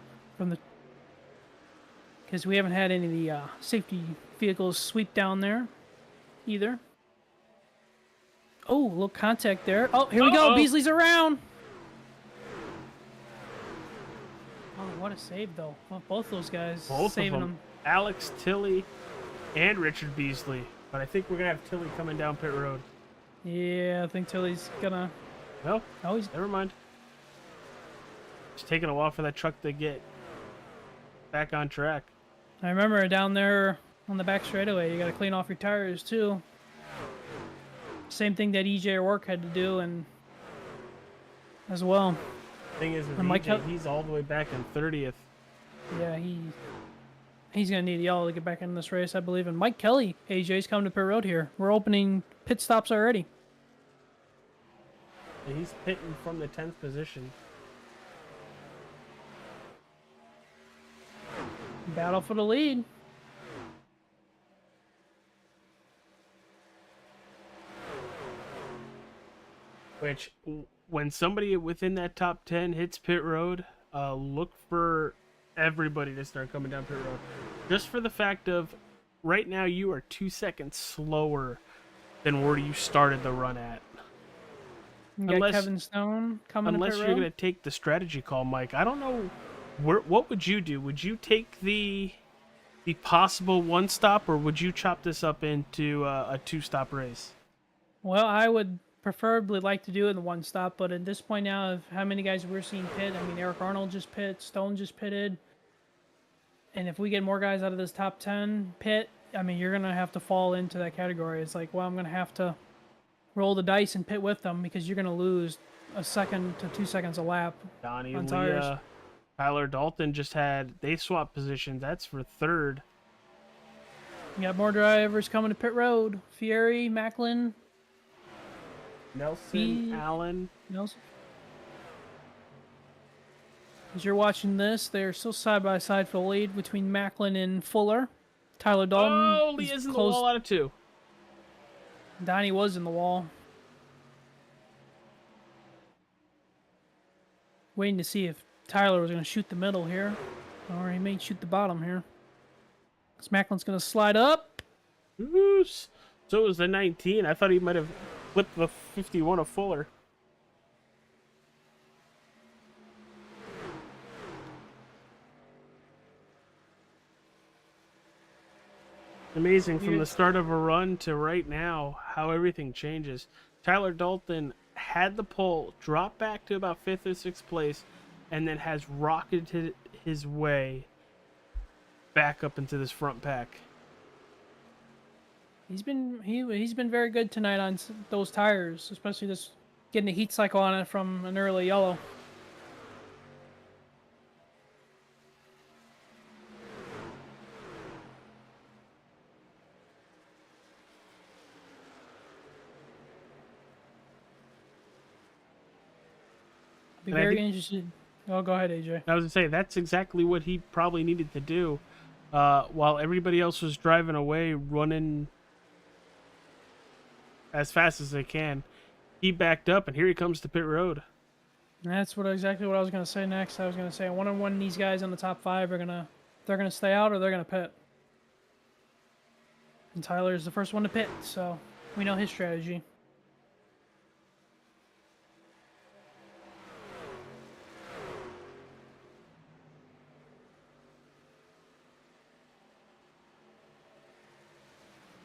Because we haven't had any of the safety vehicles sweep down there either. Oh, a little contact there. Oh, here we go. Beasley's around. Oh, what a save, though. Well, both those guys saving them. Alex Tilley and Richard Beasley. But I think we're going to have Tilley coming down pit road. Yeah, I think Tilley's going to... No, Oh, never mind. It's taking a while for that truck to get back on track. I remember down there on the back straightaway, you got to clean off your tires, too. Same thing that EJ O'Rourke had to do, and as well. Thing is, with Mike EJ, he's all the way back in 30th. Yeah, he's gonna need y'all to get back in this race, I believe. And Mike Kelly, AJ's coming to pit road here. We're opening pit stops already. And he's pitting from the 10th position. Battle for the lead. Which, when somebody within that top 10 hits pit road, look for everybody to start coming down pit road. Just for the fact of, right now you are 2 seconds slower than where you started the run at. You got Kevin Stone coming to pit Unless you're road. going to take the strategy call, Mike. I don't know. What would you do? Would you take the possible one stop, or would you chop this up into a 2-stop race? Well, I would preferably like to do it in the one stop, but at this point now, of how many guys we're seeing pit, I mean, Eric Arnold just pit, Stone just pitted, and if we get more guys out of this top 10 pit, I mean, you're gonna have to fall into that category. It's like, well, I'm gonna have to roll the dice and pit with them because you're gonna lose a second to 2 seconds a lap. Donnie on tires. Leah, Tyler Dalton they swapped positions. That's for third. You got more drivers coming to pit road. Fieri, Macklin, Nelson, Allen. Nelson. As you're watching this, they're still side by side for the lead between Macklin and Fuller. Tyler Dalton. Oh, Leah's in the wall out of 2. Donnie was in the wall. Waiting to see if Tyler was going to shoot the middle here. Or he may shoot the bottom here. Because Macklin's going to slide up. Oops. So it was the 19. I thought he might have flipped the 51 of Fuller. Amazing from the start of a run to right now how everything changes. Tyler Dalton had the pole, dropped back to about 5th or 6th place, and then has rocketed his way back up into this front pack. He's been very good tonight on those tires, especially this getting a heat cycle on it from an early yellow. Be very interested. Oh, go ahead, AJ. I was going to say, that's exactly what he probably needed to do. While everybody else was driving away, running as fast as they can, he backed up, and here he comes to pit road. And that's exactly what I was going to say next. I was going to say, one these guys on the top 5 they're going to stay out or they're going to pit. And Tyler's the first one to pit, so we know his strategy.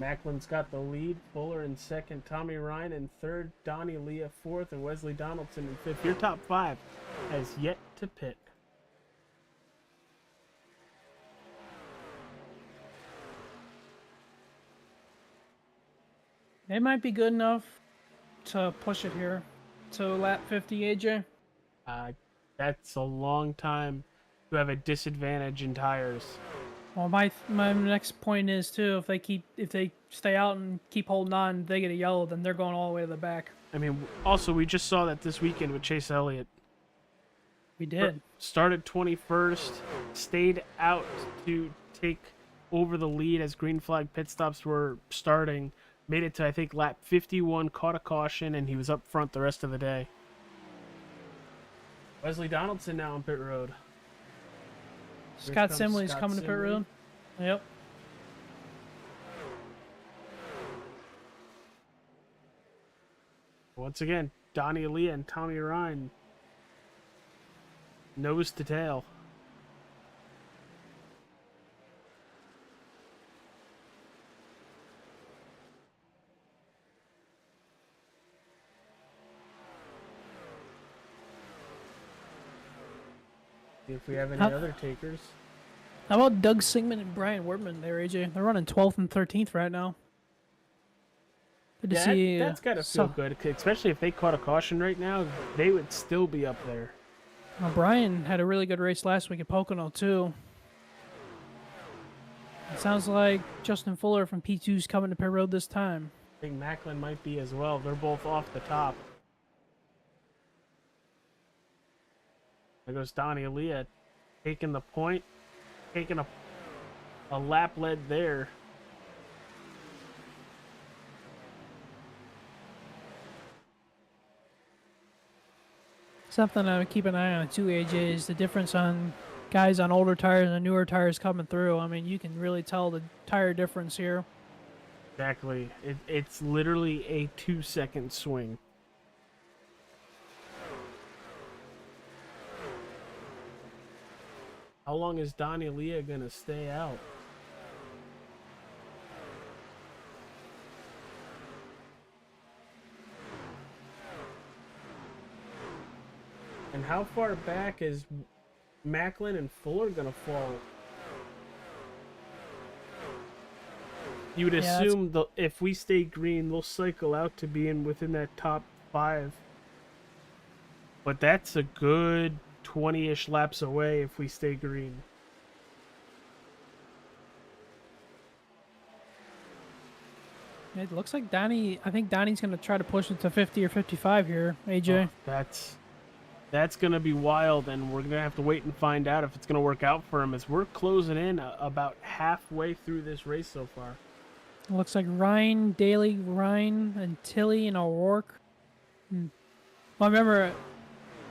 Macklin's got the lead, Fuller in 2nd, Tommy Ryan in 3rd, Donnie Leah 4th, and Wesley Donaldson in 5th. Your top 5 has yet to pit. They might be good enough to push it here to lap 50, AJ. That's a long time to have a disadvantage in tires. Well, my next point is too, if they stay out and keep holding on, they get a yellow, then they're going all the way to the back. I mean, also we just saw that this weekend with Chase Elliott. We did. Started 21st, stayed out to take over the lead as green flag pit stops were starting. Made it to, I think, lap 51, caught a caution, and he was up front the rest of the day. Wesley Donaldson now on pit road. Scott Simley's coming to pit road. Yep. Once again, Donnie Lee and Tommy Ryan. Nose to tail. If we have any other takers. How about Doug Singman and Brian Wortman there, AJ? They're running 12th and 13th right now. Good to see. That's got to feel good, especially if they caught a caution right now. They would still be up there. Well, Brian had a really good race last week at Pocono, too. It sounds like Justin Fuller from P2's coming to pit road this time. I think Macklin might be as well. They're both off the top. There goes Donnie Aaliyah taking the point, taking a lap lead there. Something I would keep an eye on too, AJ, is the difference on guys on older tires and newer tires coming through. I mean, you can really tell the tire difference here. Exactly. It's literally a 2-second swing. How long is Donnie Leah going to stay out? And how far back is Macklin and Fuller going to fall? You would assume if we stay green, they'll cycle out to being within that top 5. but that's a good 20-ish laps away if we stay green. It looks like Donnie. I think Donnie's going to try to push it to 50 or 55 here, AJ. Oh, that's going to be wild, and we're going to have to wait and find out if it's going to work out for him as we're closing in about halfway through this race so far. It looks like Ryan, Daly, Ryan, and Tilly and O'Rourke. Well, I remember,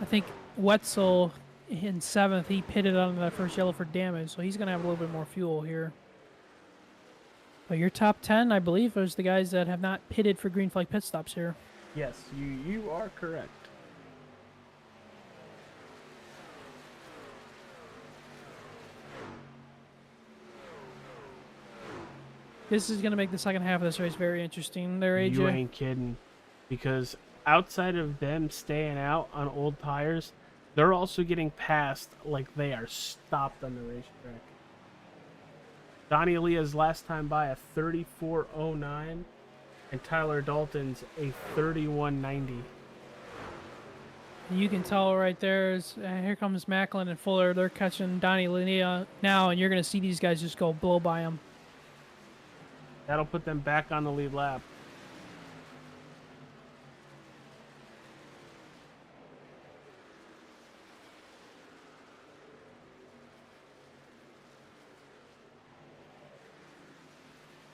I think Wetzel in 7th, he pitted on that first yellow for damage, so he's going to have a little bit more fuel here. But your top 10, I believe, is the guys that have not pitted for green flag pit stops here. Yes, you are correct. This is going to make the second half of this race very interesting there, AJ. You ain't kidding. Because outside of them staying out on old tires, they're also getting passed like they are stopped on the racetrack. Donnie Leah's last time by a 34.09, and Tyler Dalton's a 31.90. You can tell right there is here comes Macklin and Fuller. They're catching Donnie Leah now, and you're going to see these guys just go blow by them. That'll put them back on the lead lap.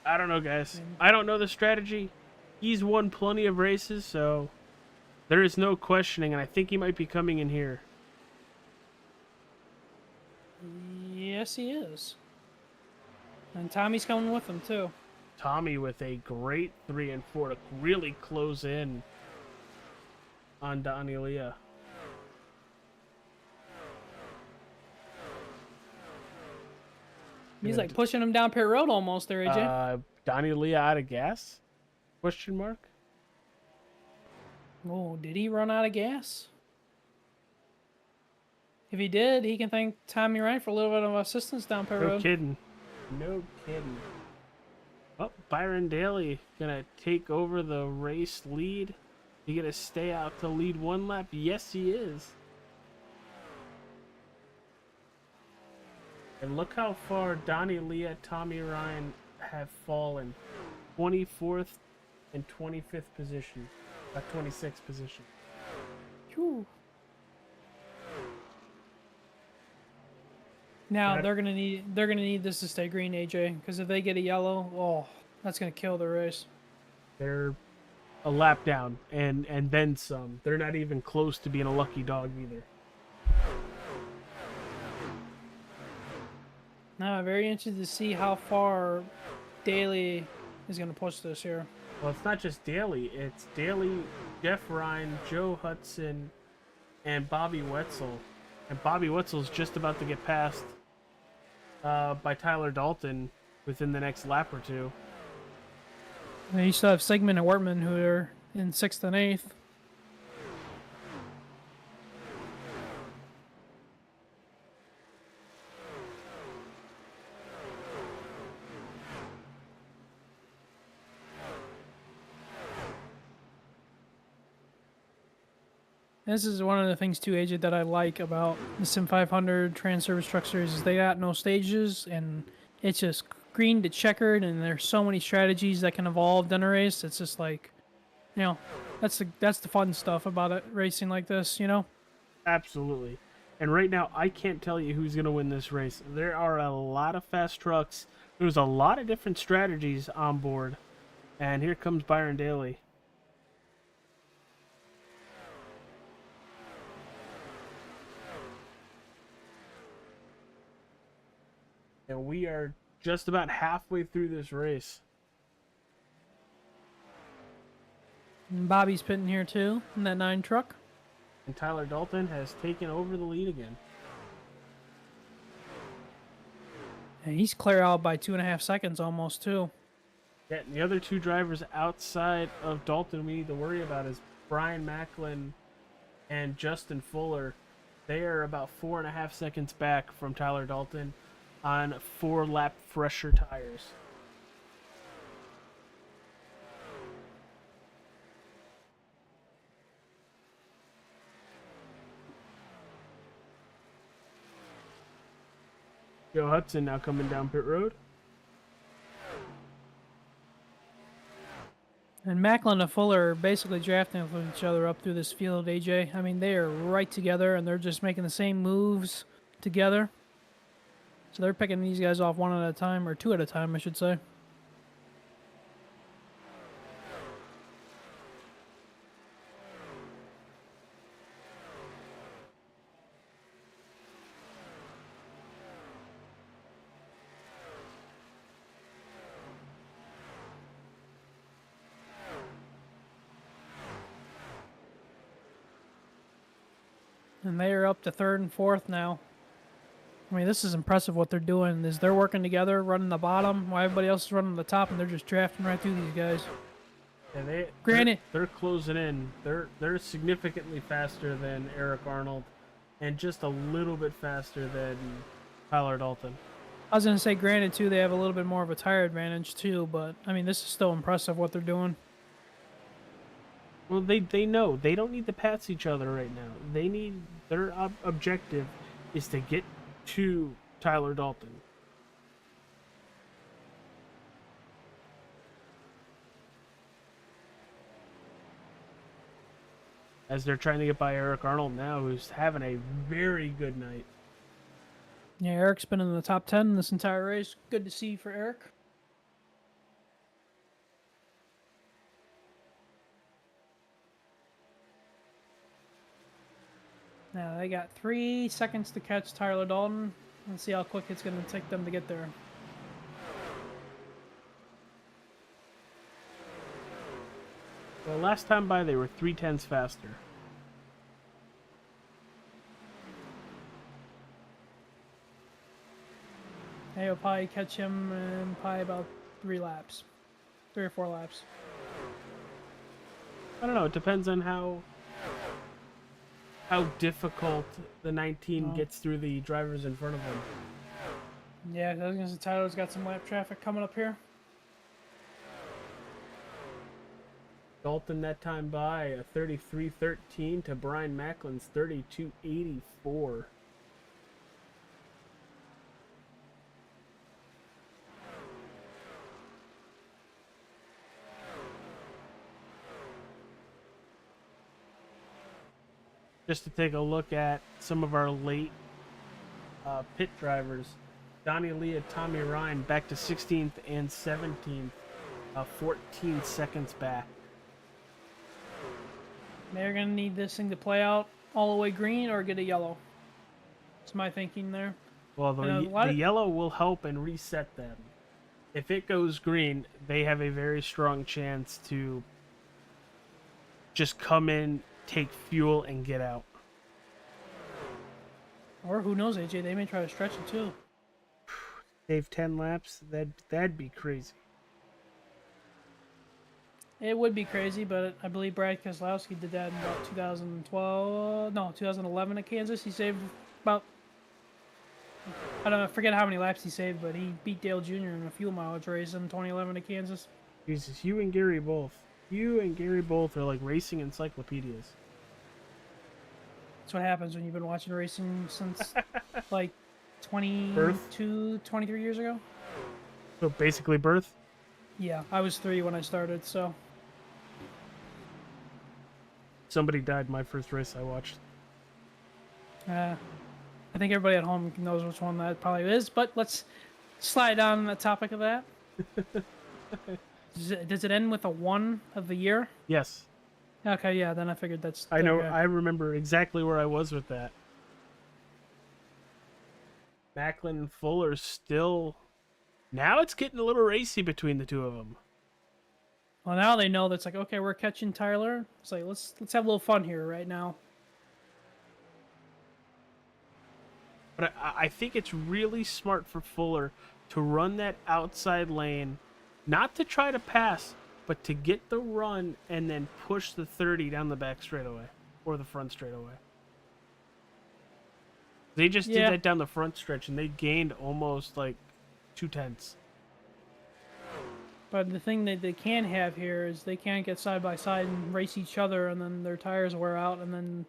I don't know, guys. I don't know the strategy. He's won plenty of races, so there is no questioning, and I think he might be coming in here. Yes, he is. And Tommy's coming with him, too. Tommy with a great 3 and 4 to really close in on Donnie Leah. He's like pushing him down pit road almost there, AJ. Donnie Leah out of gas? Question mark? Oh, did he run out of gas? If he did, he can thank Tommy Ryan for a little bit of assistance down pit road. No kidding. No kidding. Oh, Byron Daly gonna take over the race lead. He gonna stay out to lead one lap? Yes, he is. And look how far Donnie Leah, Tommy Ryan have fallen. 24th and 25th position. 26th position. Whew. Now they're gonna need this to stay green, AJ, because if they get a yellow, oh, that's gonna kill the race. They're a lap down and then some. They're not even close to being a lucky dog either. Now I'm very interested to see how far Daly is gonna push this here. Well, it's not just Daly. It's Daly, Jeff Ryan, Joe Hudson, and Bobby Wetzel. And Bobby Wetzel's just about to get passed by Tyler Dalton within the next lap or two. And you still have Sigmund and Wortman who are in 6th and 8th. This is one of the things too, AJ, that I like about the Sim500 TranService Truck Series is they got no stages, and it's just green to checkered, and there's so many strategies that can evolve in a race. It's just like, you know, that's the fun stuff about it, racing like this, you know? Absolutely. And right now, I can't tell you who's going to win this race. There are a lot of fast trucks. There's a lot of different strategies on board. And here comes Byron Daly. And we are just about halfway through this race. And Bobby's pitting here too, in that 9 truck. And Tyler Dalton has taken over the lead again. And he's clear out by 2.5 seconds almost too. Yeah, and the other 2 drivers outside of Dalton we need to worry about is Brian Macklin and Justin Fuller. They are about 4.5 seconds back from Tyler Dalton on 4-lap fresher tires. Joe Hudson now coming down pit road. And Macklin and Fuller are basically drafting with each other up through this field, AJ. I mean, they are right together, and they're just making the same moves together. So they're picking these guys off one at a time, or two at a time, I should say. And they are up to third and fourth now. I mean, this is impressive what they're doing. Is they're working together, running the bottom, while everybody else is running the top, and they're just drafting right through these guys. Yeah, Granted, they're closing in. They're significantly faster than Eric Arnold, and just a little bit faster than Tyler Dalton. I was gonna say, granted too, they have a little bit more of a tire advantage too, but I mean, this is still impressive what they're doing. Well, they know they don't need to pass each other right now. They need their objective is to get to Tyler Dalton. As they're trying to get by Eric Arnold now, who's having a very good night. Yeah, Eric's been in the top 10 this entire race. Good to see for Eric. Now they got 3 seconds to catch Tyler Dalton. Let's see how quick it's going to take them to get there. Well, last time by they were 3/10 faster. Hey, will probably catch him in probably about 3 laps. 3 or 4 laps. I don't know. It depends on how difficult the 19 gets through the drivers in front of him. Yeah, I was going to say Tyler's got some lap traffic coming up here. Dalton that time by a 33.13 to Brian Macklin's 32.84. Just to take a look at some of our late pit drivers. Donnie Leah, Tommy Ryan back to 16th and 17th, 14 seconds back. They're going to need this thing to play out all the way green or get a yellow. That's my thinking there. Well, the yellow will help and reset them. If it goes green, they have a very strong chance to just come in, take fuel, and get out. Or who knows, AJ, they may try to stretch it too. Save 10 laps? That'd be crazy. It would be crazy, but I believe Brad Keselowski did that in about 2011 at Kansas. He saved about, I forget how many laps he saved, but he beat Dale Jr. in a fuel mileage race in 2011 at Kansas. Jesus, you and Gary both are like racing encyclopedias. That's what happens when you've been watching racing since like 22, 23 years ago. So basically birth? Yeah, I was 3 when I started, so. Somebody died my first race I watched. I think everybody at home knows which one that probably is, but let's slide on the topic of that. Does it end with a 1 of the year? Yes. Okay, yeah, then I figured that's... I know, okay. I remember exactly where I was with that. Macklin and Fuller still... Now it's getting a little racy between the two of them. Well, now they know that's like, okay, we're catching Tyler. It's like, let's have a little fun here right now. But I think it's really smart for Fuller to run that outside lane, not to try to pass, but to get the run and then push the 30 down the back straightaway or the front straightaway. They just did that down the front stretch and they gained almost like 2/10. But the thing that they can have here is they can't get side by side and race each other, and then their tires wear out, and then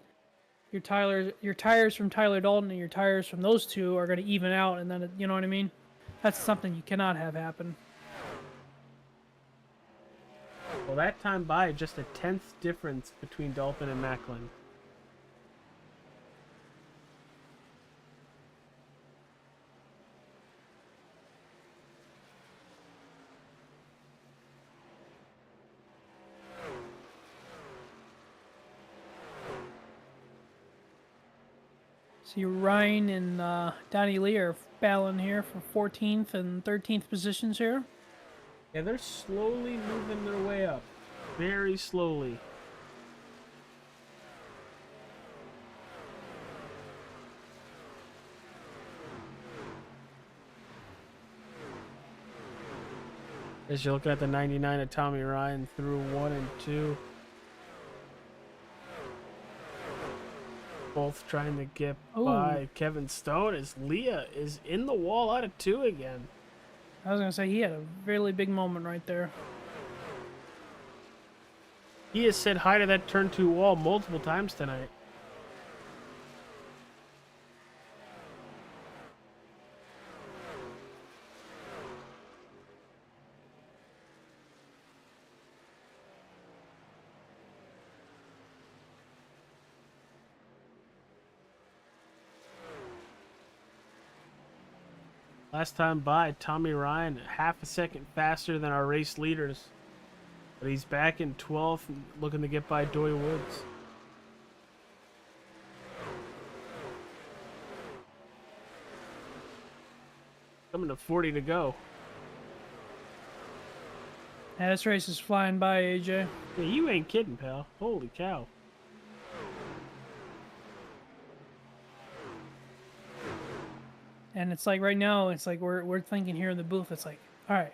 your tires from Tyler Dalton and your tires from those two are going to even out, and then you know what I mean. That's something you cannot have happen. Well, that time by just a 10th difference between Dalton and Macklin. See, Ryan and Donnie Lee are battling here for 14th and 13th positions here. Yeah, they're slowly moving their way up. Very slowly. As you look at the 99 of Tommy Ryan through 1 and 2. Both trying to get by Kevin Stone as Leah is in the wall out of 2 again. I was going to say, he had a really big moment right there. He has said hi to that turn 2 wall multiple times tonight. Last time by, Tommy Ryan, half a second faster than our race leaders. But he's back in 12th and looking to get by Doy Woods. Coming to 40 to go. Yeah, this race is flying by, AJ. Yeah, you ain't kidding, pal. Holy cow. And it's like right now, it's like we're thinking here in the booth, it's like, all right,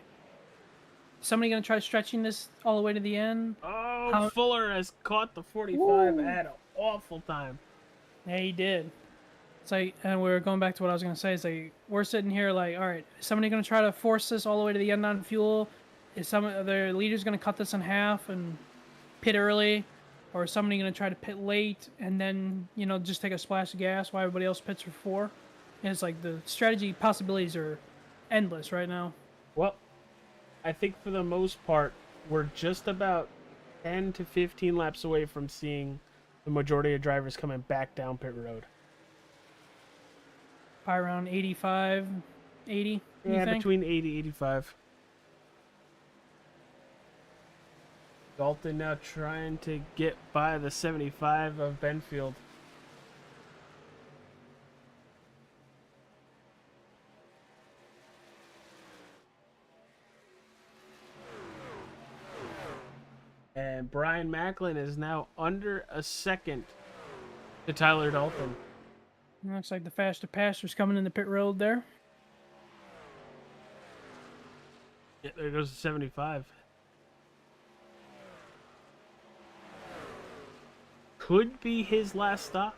somebody gonna try stretching this all the way to the end? Oh, Fuller has caught the 45 at an awful time. Yeah, he did. It's like, and we're going back to what I was gonna say. It's like we're sitting here like, all right, is somebody gonna try to force this all the way to the end on fuel? Is some of their leaders gonna cut this in half and pit early, or is somebody gonna try to pit late and then just take a splash of gas while everybody else pits for 4? And it's like the strategy possibilities are endless right now. Well, I think for the most part, we're just about 10 to 15 laps away from seeing the majority of drivers coming back down pit road. By around 85, 80, yeah, between 80 85. Dalton now trying to get by the 75 of Benfield. And Brian Macklin is now under a second to Tyler Dalton. Looks like the faster passer's coming in the pit road there. Yeah, there goes the 75. Could be his last stop.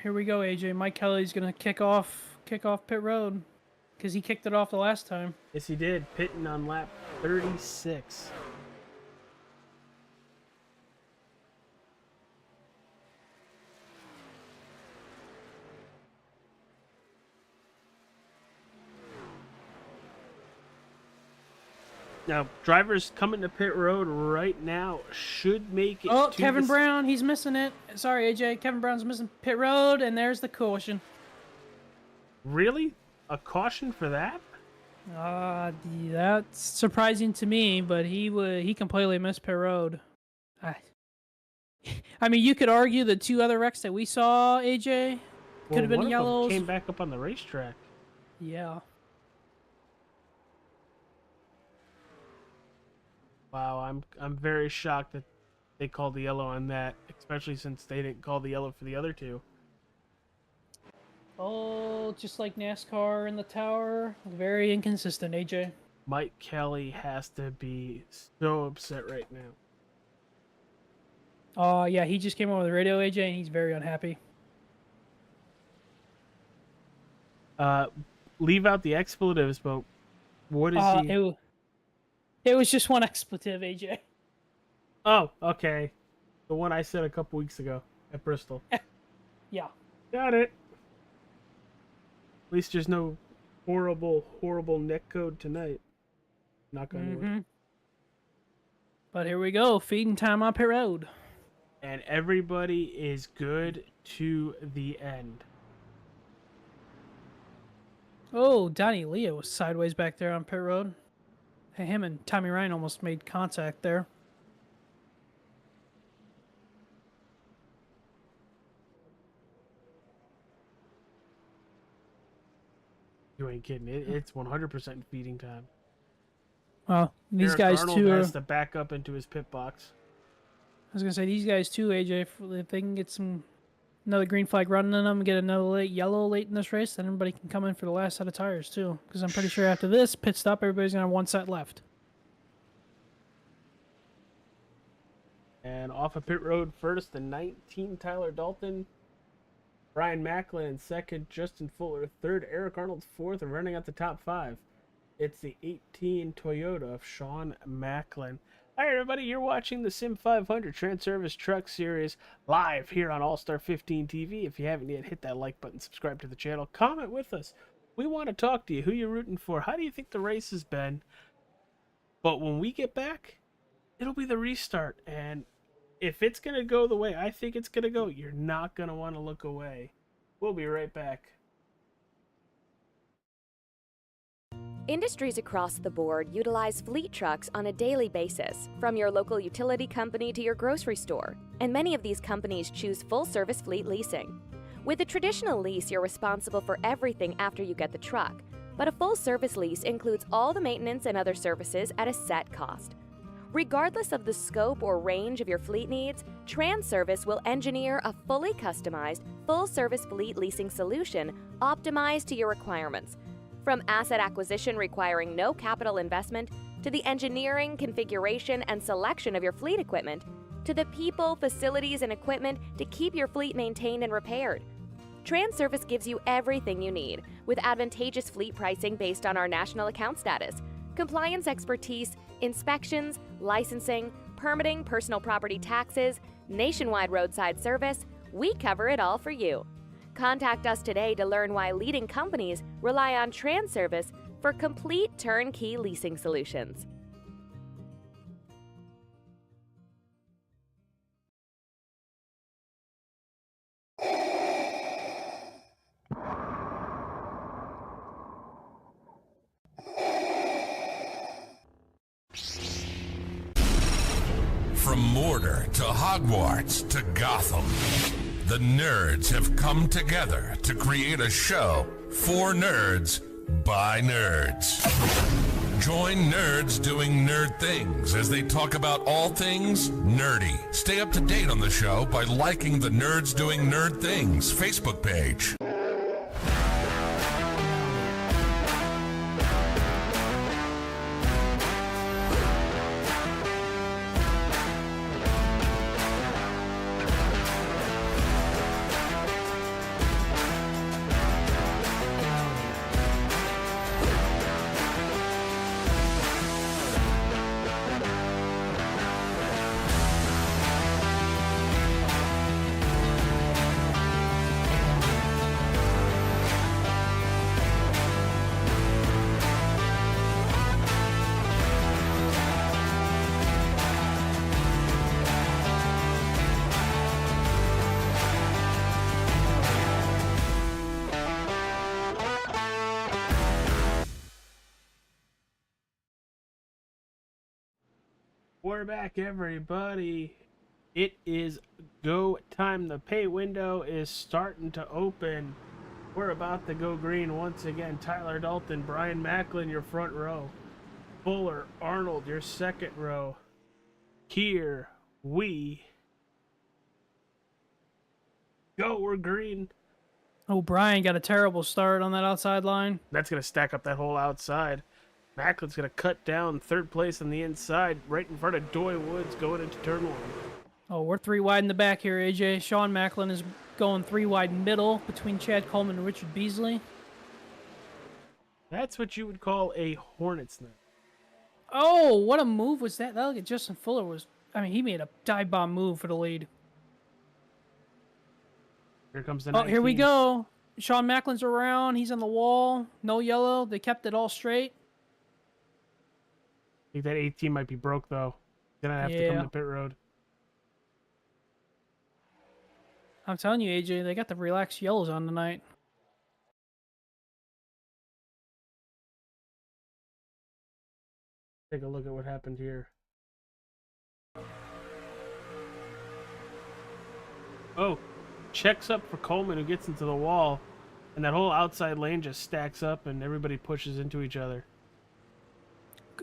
Here we go, AJ. Mike Kelly's gonna kick off pit road because he kicked it off the last time. Yes, he did. Pitting on lap 36. Now, drivers coming to pit road right now should make it. Oh, to Kevin Brown, he's missing it. Sorry, AJ. Kevin Brown's missing pit road, and there's the caution. Really? A caution for that? That's surprising to me, but he completely missed pit road. I mean, you could argue the 2 other wrecks that we saw, AJ, could have been one yellows. Of them came back up on the racetrack. Yeah. Wow, I'm very shocked that they called the yellow on that, especially since they didn't call the yellow for the other 2. Oh, just like NASCAR in the tower. Very inconsistent, AJ. Mike Kelly has to be so upset right now. Oh, yeah, he just came over the radio, AJ, and he's very unhappy. leave out the expletives, but what is he? It was just one expletive, AJ. Oh, okay. The one I said a couple weeks ago at Bristol. Yeah. Got it. At least there's no horrible neck code tonight. Knock on wood. But here we go, feeding time on pit road. And everybody is good to the end. Oh, Donnie Leo was sideways back there on pit road. Hey, him and Tommy Ryan almost made contact there. You ain't kidding. It's 100% feeding time. Well, these Eric guys Arnold too has to back up into his pit box. I was gonna say these guys too, AJ. If they can get another green flag running in them and get another yellow late in this race, then everybody can come in for the last set of tires too. Because I'm pretty sure after this pit stop, everybody's gonna have one set left. And off of pit road first, the 19 Tyler Dalton, Brian Macklin in second, Justin Fuller third, Eric Arnold fourth, and running out the top five, it's the 18 Toyota of Sean Macklin. All right, everybody, you're watching the Sim500 TranService Truck Series live here on All-Star 15 TV. If you haven't yet, hit that like button, subscribe to the channel, comment with us. We want to talk to you. Who you rooting for? How do you think the race has been? But when we get back, it'll be the restart. And if it's going to go the way I think it's going to go, you're not going to want to look away. We'll be right back. Industries across the board utilize fleet trucks on a daily basis, from your local utility company to your grocery store, and many of these companies choose full-service fleet leasing. With a traditional lease, you're responsible for everything after you get the truck, but a full-service lease includes all the maintenance and other services at a set cost. Regardless of the scope or range of your fleet needs, TranService will engineer a fully customized, full-service fleet leasing solution optimized to your requirements. From asset acquisition requiring no capital investment, to the engineering, configuration, and selection of your fleet equipment, to the people, facilities, and equipment to keep your fleet maintained and repaired. TranService gives you everything you need, with advantageous fleet pricing based on our national account status, compliance expertise, inspections, licensing, permitting, personal property taxes, nationwide roadside service. We cover it all for you. Contact us today to learn why leading companies rely on TranService for complete turnkey leasing solutions. From Mortar to Hogwarts to Gotham, the nerds have come together to create a show for nerds by nerds. Join nerds doing nerd things as they talk about all things nerdy. Stay up to date on the show by liking the Nerds Doing Nerd Things Facebook page. We're back, everybody. It is go time. The pay window is starting to open. We're about to go green once again. Tyler Dalton, Brian Macklin, your front row. Fuller, Arnold, your second row. Here we go. We're green. Oh, Brian got a terrible start on that outside line. That's going to stack up that whole outside. Macklin's going to cut down third place on the inside, right in front of Doy Woods going into turn one. Oh, we're three wide in the back here, AJ. Sean Macklin is going three wide middle between Chad Coleman and Richard Beasley. That's what you would call a hornet's nest. Oh, what a move was that? Look at Justin Fuller was. I mean, he made a dive bomb move for the lead. Here comes the Oh, 19. here we go. Sean Macklin's around. He's on the wall. No yellow. They kept it all straight. I think that 18 might be broke, though. Then I have to come Yeah. to pit road. I'm telling you, AJ, they got the relaxed yellows on tonight. Take a look at what happened here. Oh, checks up for Coleman, who gets into the wall, and that whole outside lane just stacks up and everybody pushes into each other.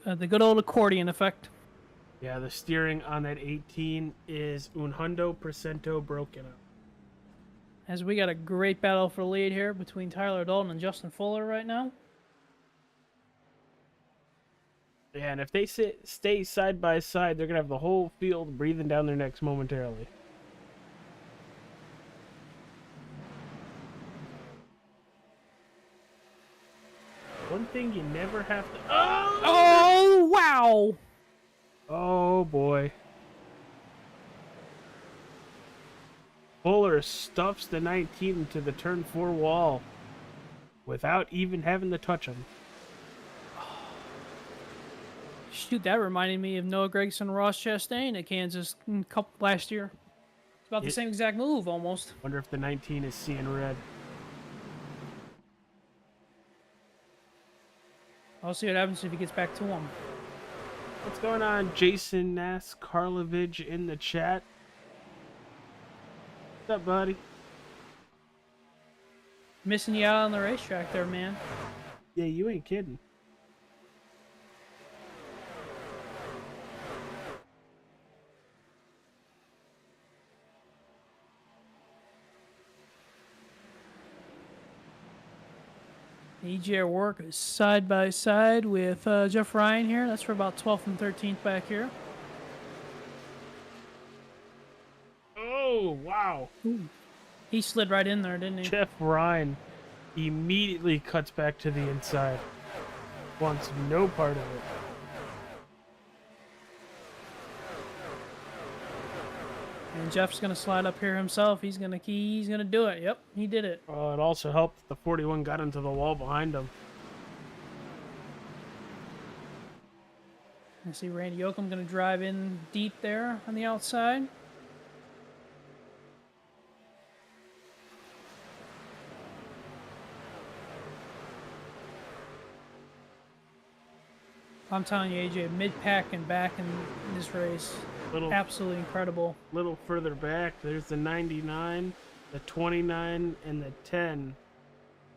The good old accordion effect. Yeah, the steering on that 18 is 100% broken up. As we got a great battle for the lead here between Tyler Dalton and Justin Fuller right now. Yeah, and if they stay side by side, they're going to have the whole field breathing down their necks momentarily. One thing you never have to... Oh, wow! Oh, boy. Fuller stuffs the 19 into the turn 4 wall without even having to touch him. Shoot, that reminded me of Noah Gragson, Ross Chastain at Kansas last year. It's about the same exact move, almost. Wonder if the 19 is seeing red. I'll see what happens if he gets back to him. What's going on, Jason Nascarlovich in the chat? What's up, buddy? Missing you out on the racetrack there, man. Yeah, you ain't kidding. EJ Work is side by side with Jeff Ryan here. That's for about 12th and 13th back here. Oh, wow. Ooh. He slid right in there, didn't he? Jeff Ryan immediately cuts back to the inside. Wants no part of it. And Jeff's gonna slide up here himself. He's gonna do it. Yep, he did it. It also helped that the 41 got into the wall behind him. I see Randy Yoakum gonna drive in deep there on the outside. I'm telling you, AJ, mid-pack and back in this race, absolutely incredible. Little further back, there's the 99, the 29, and the 10.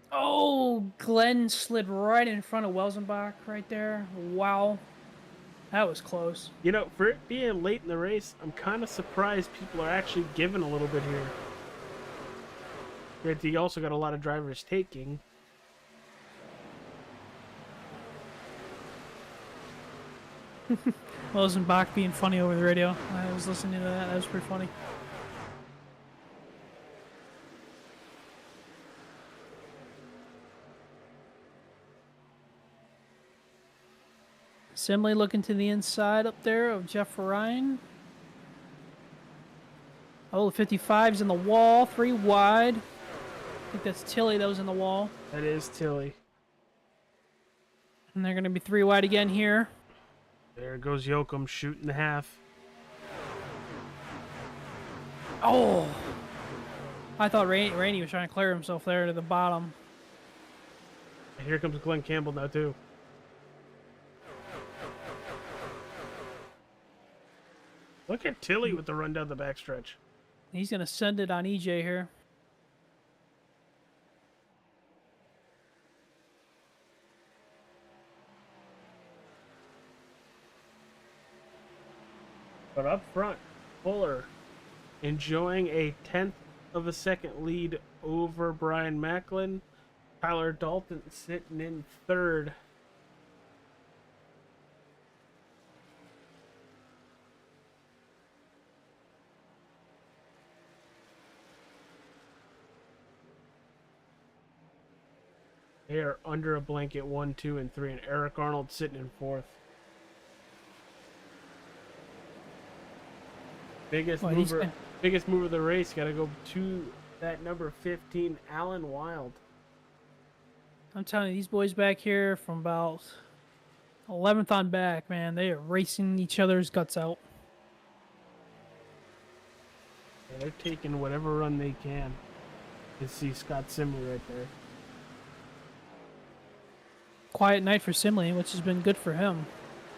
Oh, Glenn slid right in front of Welsenbach right there. Wow. That was close. You know, for it being late in the race, I'm kind of surprised people are actually giving a little bit here. Yet he also got a lot of drivers taking. Welsenbach being funny over the radio. I was listening to that. That was pretty funny. Assembly looking to the inside up there of Jeff Ryan. Oh, the 55's in the wall, 3 wide. I think that's Tilly that was in the wall. That is Tilly. And they're going to be 3 wide again here. There goes Yoakum shooting the half. Oh! I thought Randy was trying to clear himself there to the bottom. And here comes Glenn Campbell now, too. Look at Tilly with the run down the backstretch. He's going to send it on EJ here. But up front, Fuller enjoying a 10th of a second lead over Brian Macklin. Tyler Dalton sitting in 3rd. They are under a blanket 1, 2, and 3, and Eric Arnold sitting in 4th. Biggest mover of the race. Got to go to that number 15, Alan Wild. I'm telling you, these boys back here from about 11th on back, man, they are racing each other's guts out. Yeah, they're taking whatever run they can. You see Scott Simley right there. Quiet night for Simley, which has been good for him.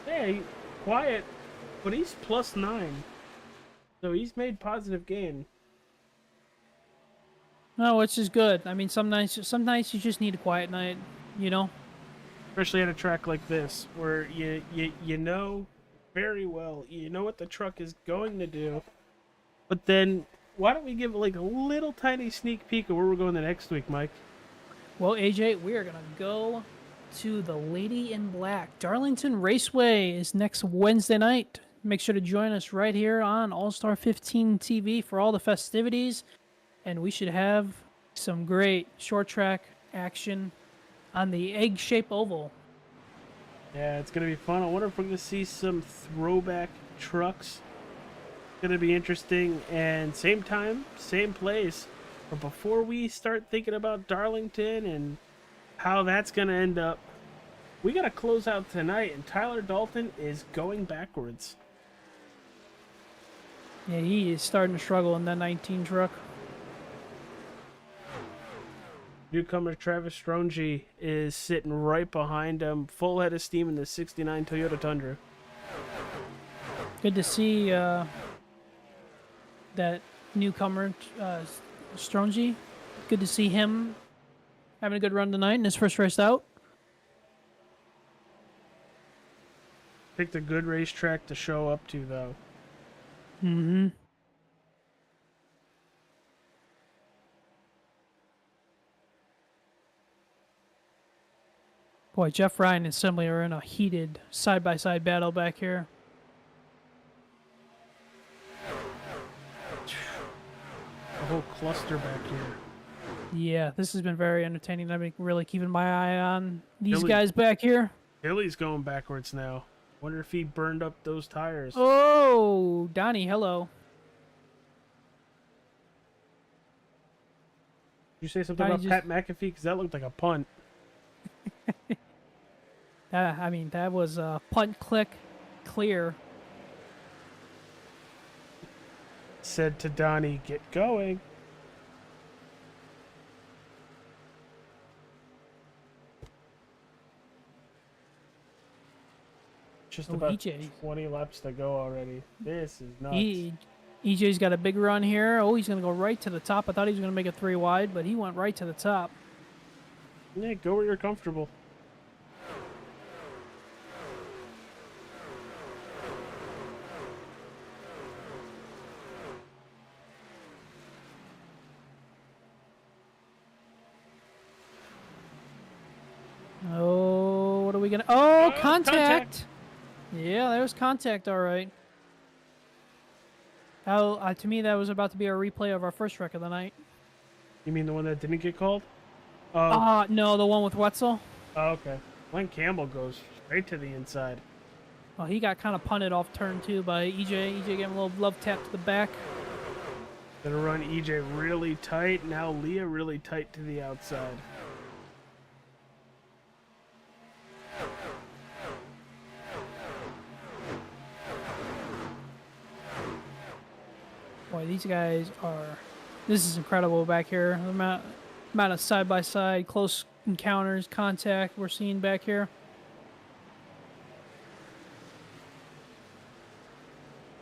Hey, quiet, but he's +9. So he's made positive gain. No, which is good. I mean, some nights you just need a quiet night, you know? Especially at a track like this, where you know very well, you know what the truck is going to do. But then, why don't we give like a little tiny sneak peek of where we're going the next week, Mike? Well, AJ, we are going to go to the Lady in Black. Darlington Raceway is next Wednesday night. Make sure to join us right here on All-Star 15 TV for all the festivities. And we should have some great short track action on the egg-shaped oval. Yeah, it's going to be fun. I wonder if we're going to see some throwback trucks. It's going to be interesting. And same time, same place. But before we start thinking about Darlington and how that's going to end up, we got to close out tonight. And Tyler Dalton is going backwards. Yeah, he is starting to struggle in that 19 truck. Newcomer Travis Stronge is sitting right behind him, full head of steam in the 69 Toyota Tundra. Good to see that newcomer, Stronge. Good to see him having a good run tonight in his first race out. Picked a good racetrack to show up to, though. Mm-hmm. Boy, Jeff Ryan and Simley are in a heated side-by-side battle back here. A whole cluster back here. Yeah, this has been very entertaining. I've been really keeping my eye on these guys back here. Billy's going backwards now. Wonder if he burned up those tires. Oh, Donnie, hello. Did you say something about Pat McAfee? Because that looked like a punt. I mean, that was a punt click clear. Said to Donnie, get going. Just about EJ. 20 laps to go already. This is nuts. EJ's got a big run here. Oh, he's going to go right to the top. I thought he was going to make it 3 wide, but he went right to the top. Yeah, go where you're comfortable. Oh, what are we going to... Oh, contact! Yeah, there was contact, all right. To me, that was about to be a replay of our first wreck of the night. You mean the one that didn't get called? No, the one with Wetzel. Oh, okay. Glenn Campbell goes straight to the inside. Oh, he got kind of punted off turn 2 by EJ. EJ gave him a little love tap to the back. Gonna run EJ really tight. Now Leah really tight to the outside. Boy, these guys are... This is incredible back here. The amount of side-by-side, close encounters, contact we're seeing back here.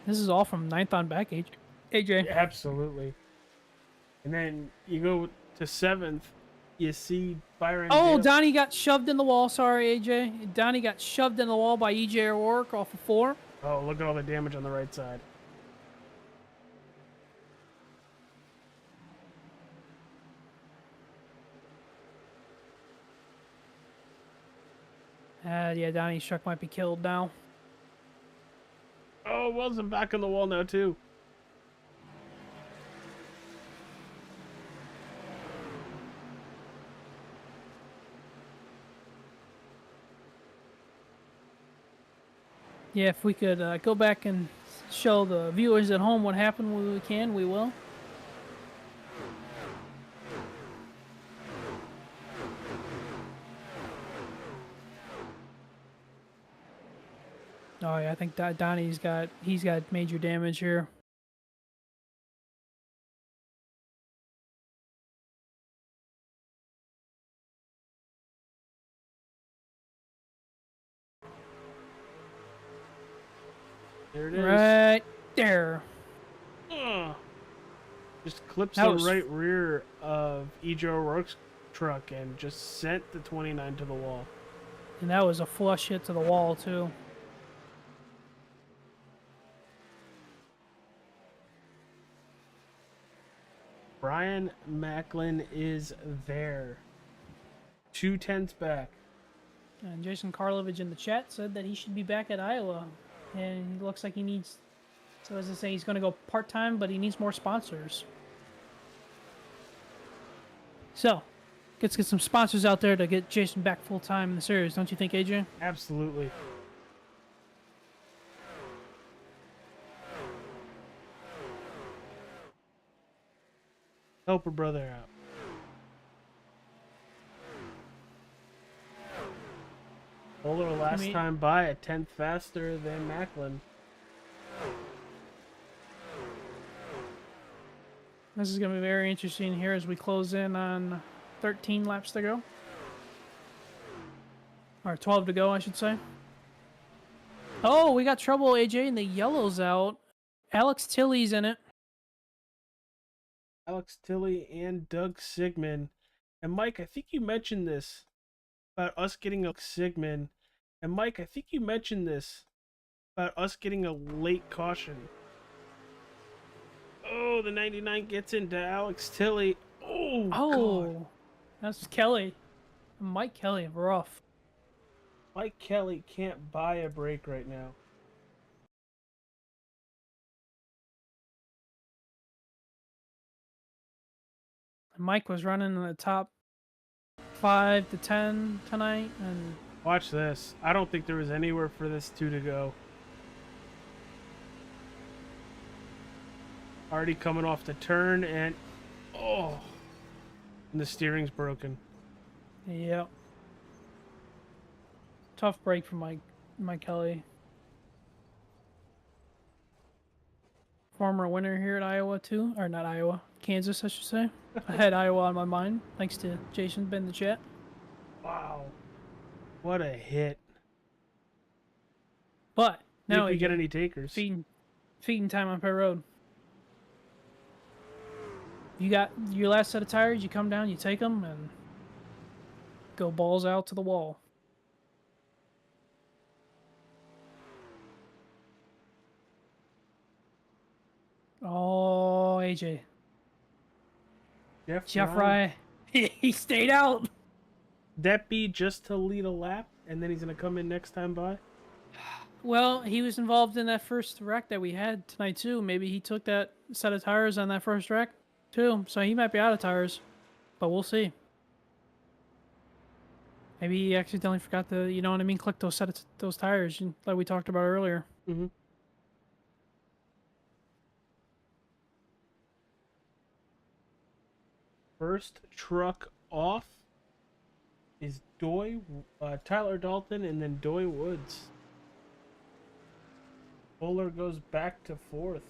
This is all from 9th on back, AJ. Yeah, absolutely. And then you go to 7th, you see Byron. Oh, Dale. Donnie got shoved in the wall. Sorry, AJ. Donnie got shoved in the wall by EJ O'Rourke off of 4. Oh, look at all the damage on the right side. Yeah, Donnie's truck might be killed now. Oh, Wilson back on the wall now, too. Yeah, if we could go back and show the viewers at home what happened when we can, we will. Oh yeah, I think Donnie's got major damage here. There it is. Right there. Just clips That the was- right rear of E.J. O'Rourke's truck and just sent the 29 to the wall. And that was a flush hit to the wall too. Brian Macklin is there. 2/10 back. And Jason Karlovich in the chat said that he should be back at Iowa. And it looks like he needs, so as I say, he's going to go part-time, but he needs more sponsors. So, let's get some sponsors out there to get Jason back full-time in the series, don't you think, AJ? Absolutely. Help a brother out. Bowler last time by a 10th faster than Macklin. This is going to be very interesting here as we close in on 13 laps to go. Or 12 to go, I should say. Oh, we got trouble, AJ, and the yellow's out. Alex Tilley's in it. Alex Tilley and Doug Sigmund. And Mike, I think you mentioned this about us getting a Sigmund. And Mike, I think you mentioned this about us getting a late caution. Oh, the 99 gets into Alex Tilley. Oh, God. That's Kelly. Mike Kelly, rough. Mike Kelly can't buy a break right now. Mike was running in the top 5 to 10 tonight, and Watch this. I don't think there was anywhere for this 2 to go. Already coming off the turn, and and the steering's broken. yeah, tough break for Mike Kelly. Former winner here at Iowa too, or not Iowa, Kansas, I should say. I had Iowa on my mind, thanks to Jason Ben in the chat. Wow, what a hit! But now we get any takers. Feeding time on pit road. You got your last set of tires, you come down, you take them, and go balls out to the wall. Oh, AJ. Jeff Rye. He stayed out. That be just to lead a lap, and then he's going to come in next time by? Well, he was involved in that first wreck that we had tonight, too. Maybe he took that set of tires on that first wreck, too. So he might be out of tires, but we'll see. Maybe he accidentally forgot to, you know what I mean, click those tires like we talked about earlier. Mm-hmm. First truck off is Tyler Dalton, and then Doy Woods. Bowler goes back to 4th.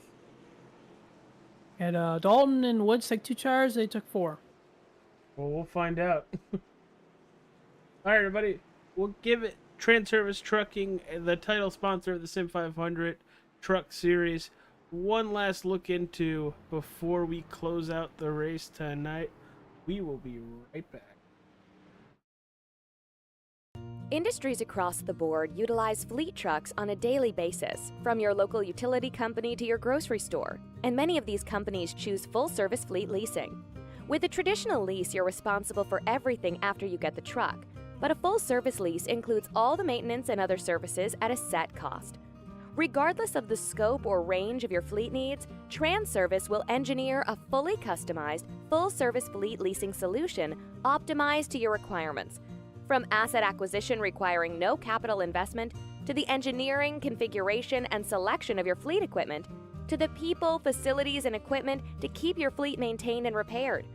And Dalton and Woods take 2 tires, they took 4. Well, we'll find out. All right, everybody. We'll give it TranService Trucking, the title sponsor of the Sim500 Truck Series. One last look into before we close out the race tonight. We will be right back. Industries across the board utilize fleet trucks on a daily basis, from your local utility company to your grocery store. And many of these companies choose full-service fleet leasing. With a traditional lease, you're responsible for everything after you get the truck. But a full-service lease includes all the maintenance and other services at a set cost. Regardless of the scope or range of your fleet needs, TranService will engineer a fully customized, full-service fleet leasing solution optimized to your requirements. From asset acquisition requiring no capital investment to the engineering, configuration, and selection of your fleet equipment, to the people, facilities, and equipment to keep your fleet maintained and repaired.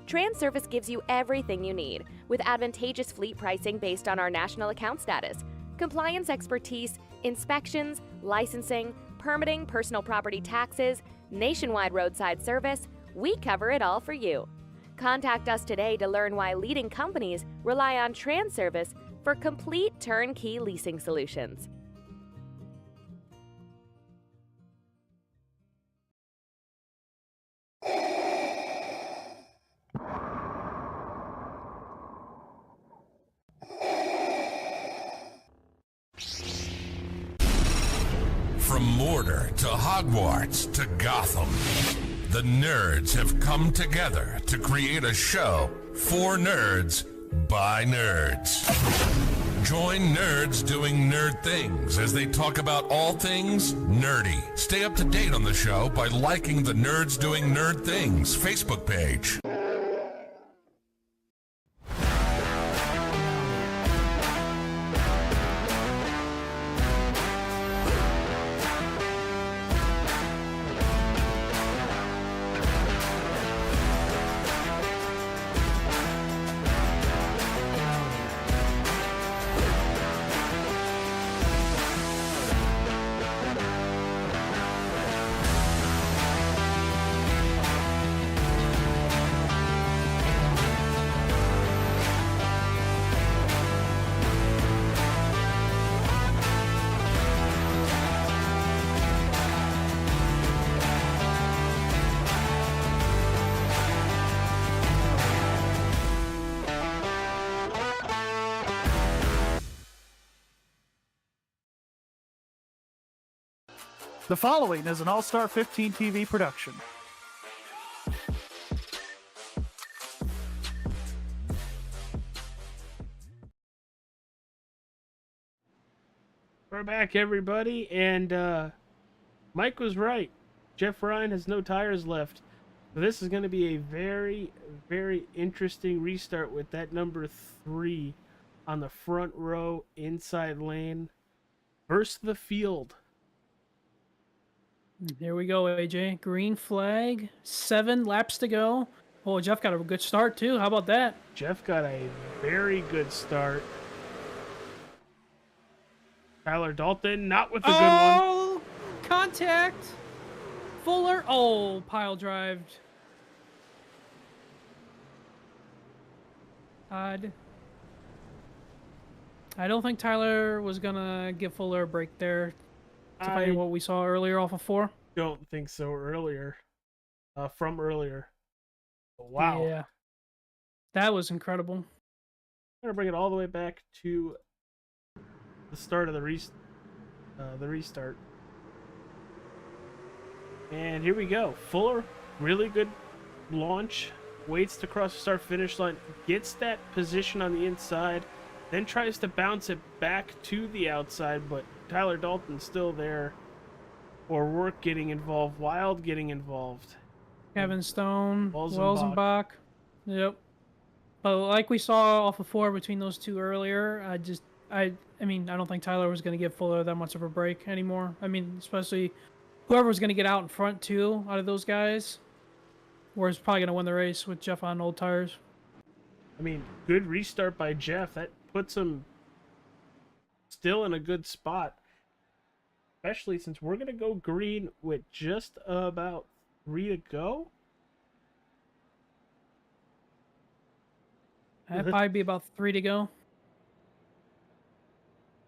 TranService gives you everything you need with advantageous fleet pricing based on our national account status, compliance expertise, inspections, licensing, permitting, personal property taxes, nationwide roadside service. We cover it all for you. Contact us today to learn why leading companies rely on TranService for complete turnkey leasing solutions. From Mordor to Hogwarts to Gotham, the nerds have come together to create a show for nerds by nerds. Join nerds doing nerd things as they talk about all things nerdy. Stay up to date on the show by liking the Nerds Doing Nerd Things Facebook page. The following is an All-Star 15 TV production. We're back, everybody, and Mike was right. Jeff Ryan has no tires left. So this is going to be a very, very interesting restart with that number 3 on the front row, inside lane, versus the field. Here we go, AJ. Green flag, 7 laps to go. Oh, Jeff got a good start, too. How about that? Jeff got a very good start. Tyler Dalton, not with a good one. Oh, contact. Fuller. Oh, pile drived. Odd. I don't think Tyler was going to give Fuller a break there. To what we saw earlier off of 4. Don't think so earlier. From earlier. Wow. Yeah. That was incredible. I'm going to bring it all the way back to the start of the restart. And here we go. Fuller, really good launch. Waits to cross the start-finish line. Gets that position on the inside. Then tries to bounce it back to the outside, but Tyler Dalton's still there. Or Work getting involved. Wild getting involved. Kevin Stone, Wells and Bach. Yep. But like we saw off of 4 between those two earlier, I mean, I don't think Tyler was going to give Fuller that much of a break anymore. I mean, especially whoever was going to get out in front, too, out of those guys, was probably going to win the race with Jeff on old tires. I mean, good restart by Jeff. That puts him still in a good spot. Especially since we're going to go green with just about 3 to go. That'd probably be about 3 to go.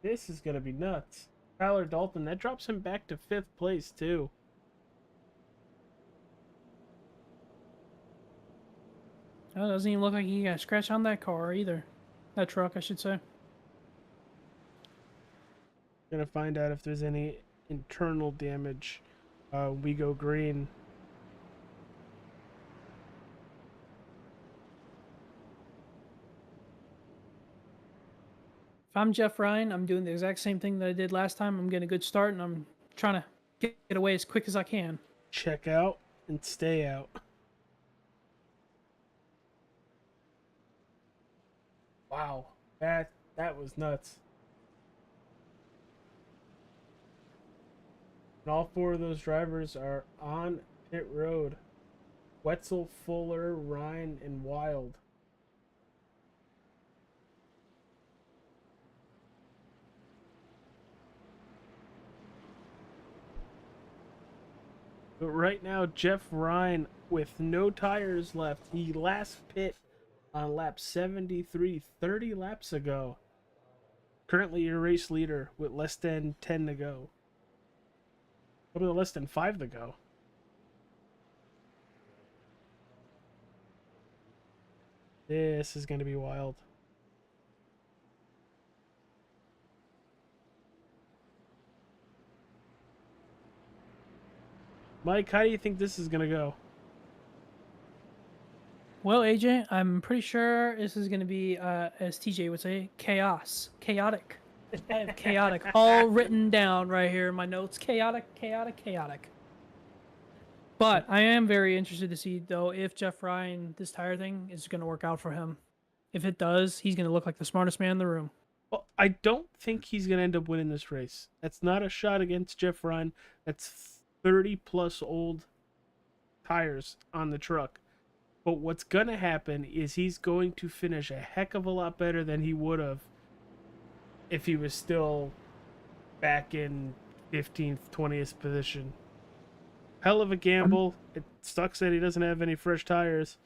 This is going to be nuts. Tyler Dalton, that drops him back to 5th place, too. Oh, doesn't even look like he got a scratch on that car either. That truck, I should say. Gonna find out if there's any internal damage. We go green. If I'm Jeff Ryan, I'm doing the exact same thing that I did last time. I'm getting a good start, and I'm trying to get away as quick as I can. Check out and stay out. Wow, that was nuts. And all 4 of those drivers are on pit road. Wetzel, Fuller, Ryan, and Wild. But right now, Jeff Ryan, with no tires left, he last pit on lap 73, 30 laps ago. Currently your race leader with less than 10 to go. Probably less than 5 to go. This is going to be wild. Mike, how do you think this is going to go? Well, AJ, I'm pretty sure this is going to be, as TJ would say, chaos. Chaotic. I have chaotic all written down right here in my notes. Chaotic, chaotic, chaotic. But I am very interested to see, though, if Jeff Ryan, this tire thing, is going to work out for him. If it does, he's going to look like the smartest man in the room. Well, I don't think he's going to end up winning this race. That's not a shot against Jeff Ryan. That's 30-plus old tires on the truck. But what's going to happen is he's going to finish a heck of a lot better than he would have if he was still back in 15th, 20th position. Hell of a gamble. It sucks that he doesn't have any fresh tires,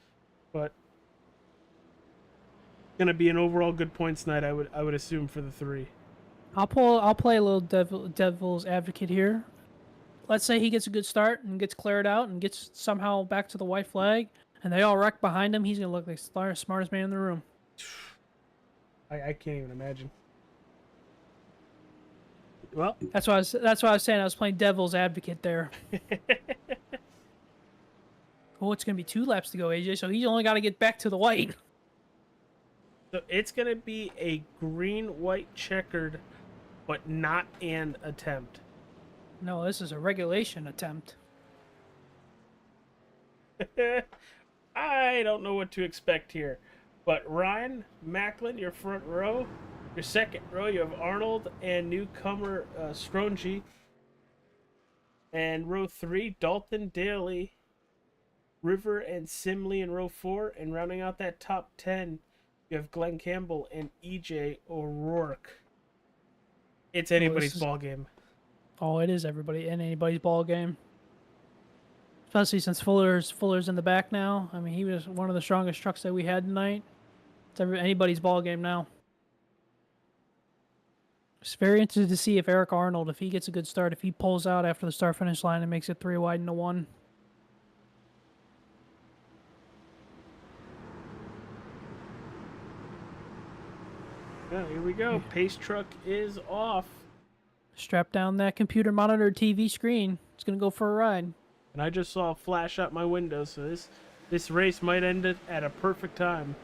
but going to be an overall good points night, I would assume, for the 3. I'll play a little devil's advocate here. Let's say he gets a good start and gets cleared out and gets somehow back to the white flag, and they all wreck behind him. He's gonna look like the smartest man in the room. I can't even imagine. Well, that's why I was saying I was playing devil's advocate there. Oh, it's gonna be 2 laps to go, AJ. So he's only got to get back to the white. So it's going to be a green-white checkered, but not an attempt. No, this is a regulation attempt. I don't know what to expect here. But Ryan, Macklin, your front row. Your second row, you have Arnold and newcomer Strongy. And row 3, Dalton, Daly, River, and Simley in row 4. And rounding out that top 10, you have Glenn Campbell and EJ O'Rourke. It's anybody's ball game. Oh, it is everybody and anybody's ball game. Especially since Fuller's in the back now. I mean, he was one of the strongest trucks that we had tonight. It's anybody's ball game now. It's very interested to see if Eric Arnold, if he gets a good start, if he pulls out after the start-finish line and makes it 3 wide into 1. Yeah, here we go. Pace truck is off. Strap down that computer monitor TV screen. It's going to go for a ride. And I just saw a flash out my window, so this race might end it at a perfect time.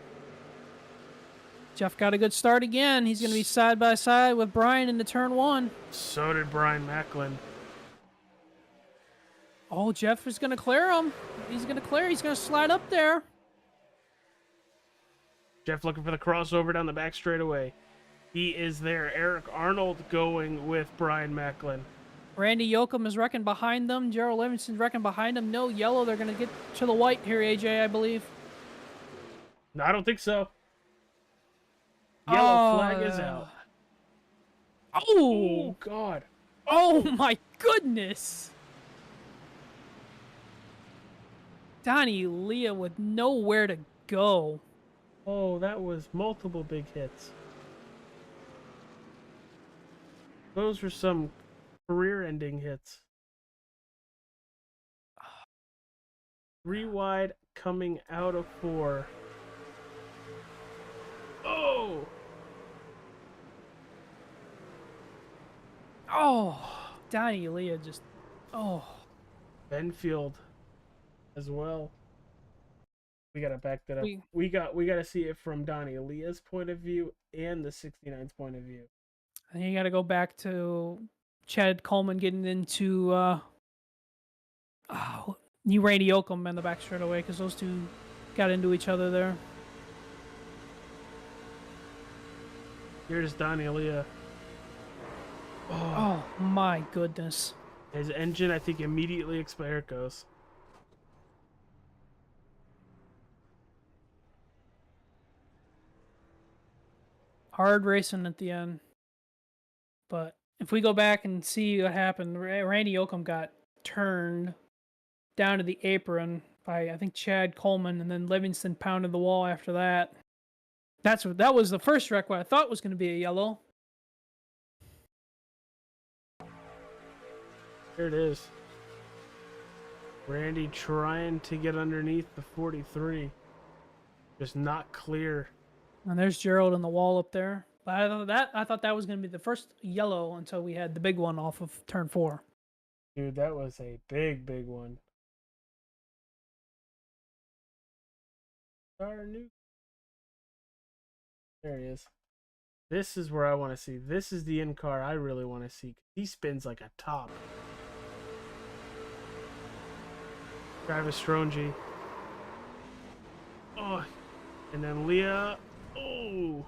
Jeff got a good start again. He's going to be side by side with Brian into turn 1. So did Brian Macklin. Oh, Jeff is going to clear him. He's going to clear. He's going to slide up there. Jeff looking for the crossover down the back straightaway. He is there. Eric Arnold going with Brian Macklin. Randy Yoakum is wrecking behind them. Gerald Livingston's wrecking behind them. No yellow. They're going to get to the white here, AJ, I believe. No, I don't think so. Yellow flag is out. Oh, God. Oh, my goodness. Donnie Leah with nowhere to go. Oh, that was multiple big hits. Those were some career-ending hits. 3 wide coming out of 4. Oh! Oh, Donnie Leah just... Oh. Benfield as well. We gotta back that up. We gotta see it from Donnie Leah's point of view and the 69's point of view. I think you gotta go back to Chad Coleman getting into new Randy Yoakum in the back straight away, because those two got into each other there. Here's Donnie Leah. Oh my goodness. His engine, I think, immediately expired goes. Hard racing at the end. But if we go back and see what happened, Randy Oakham got turned down to the apron by, I think, Chad Coleman, and then Livingston pounded the wall after that. That was the first wreck what I thought was going to be a yellow. There it is. Randy trying to get underneath the 43. Just not clear. And there's Gerald on the wall up there. But I thought that was going to be the first yellow until we had the big one off of turn 4. Dude, that was a big, big one. Our new... There he is. This is where I want to see. This is the in-car I really want to see. He spins like a top. Travis Stronge. Oh, and then Leah. Oh.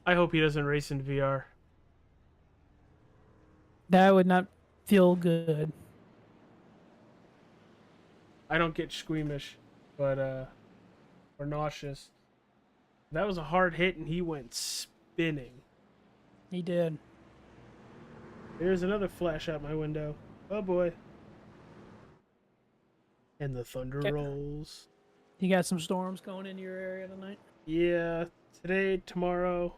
I hope he doesn't race in VR. That would not feel good. I don't get squeamish, but or nauseous. That was a hard hit, and he went spinning. He did. There's another flash out my window. Oh boy. And the thunder rolls. You got some storms going into your area tonight? Yeah, today, tomorrow.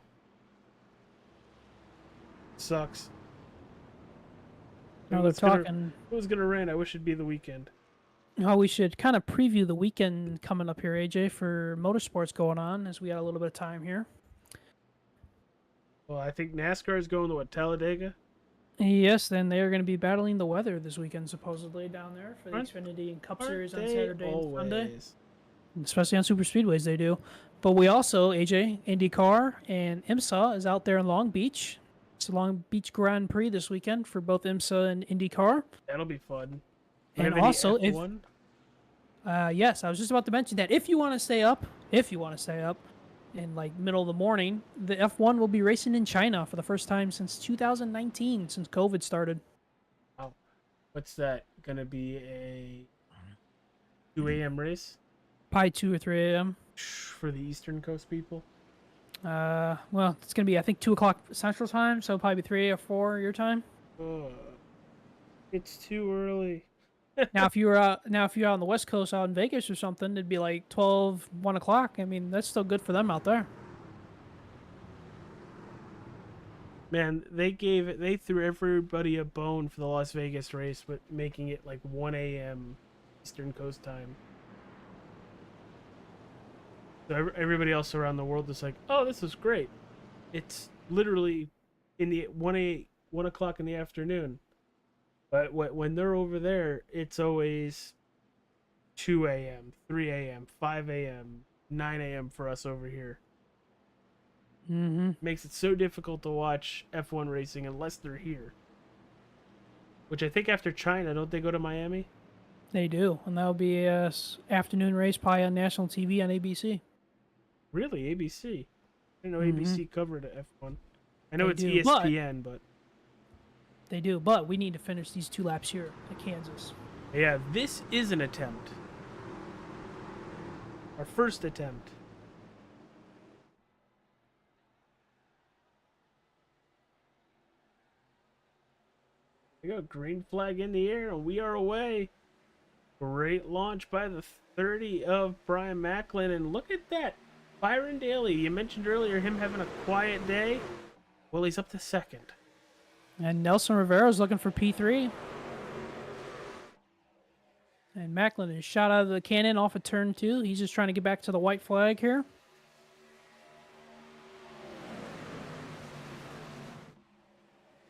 Sucks. No, they're talking. If it was gonna rain, I wish it'd be the weekend. Oh, we should kind of preview the weekend coming up here, AJ, for motorsports going on, as we got a little bit of time here. Well, I think NASCAR is going to what, Talladega? Yes, then they are going to be battling the weather this weekend, supposedly, down there for the Xfinity and Cup Series on Saturday and Sunday. Especially on super speedways, they do. But we also, AJ, IndyCar and IMSA is out there in Long Beach. It's a Long Beach Grand Prix this weekend for both IMSA and IndyCar. That'll be fun. And also, yes, I was just about to mention that if you want to stay up, in like middle of the morning, the F1 will be racing in China for the first time since 2019, since COVID started. Oh, what's that gonna be, a 2 a.m. race? Probably 2 or 3 a.m. For the Eastern Coast people. Well, it's gonna be, I think, 2 o'clock Central Time, so probably 3 or 4 your time. It's too early. Now, if you're out on the West Coast, out in Vegas or something, it'd be like 12, 1 o'clock. I mean, that's still good for them out there. Man, they threw everybody a bone for the Las Vegas race, but making it like 1 a.m. Eastern Coast time. So everybody else around the world is like, "Oh, this is great." It's literally in the 1 o'clock in the afternoon. But when they're over there, it's always 2 a.m., 3 a.m., 5 a.m., 9 a.m. for us over here. Mm-hmm. Makes it so difficult to watch F1 racing unless they're here. Which I think after China, don't they go to Miami? They do, and that'll be a afternoon race probably on national TV on ABC. Really? ABC? I didn't know ABC covered F1. I know They it's do, ESPN, but... They do, but we need to finish these 2 laps here at Kansas. Yeah, this is an attempt. Our first attempt. We got green flag in the air, and we are away. Great launch by the 30 of Brian Macklin, and look at that. Byron Daly, you mentioned earlier him having a quiet day. Well, he's up to second. And Nelson Rivera's looking for P3. And Macklin is shot out of the cannon off of turn 2. He's just trying to get back to the white flag here.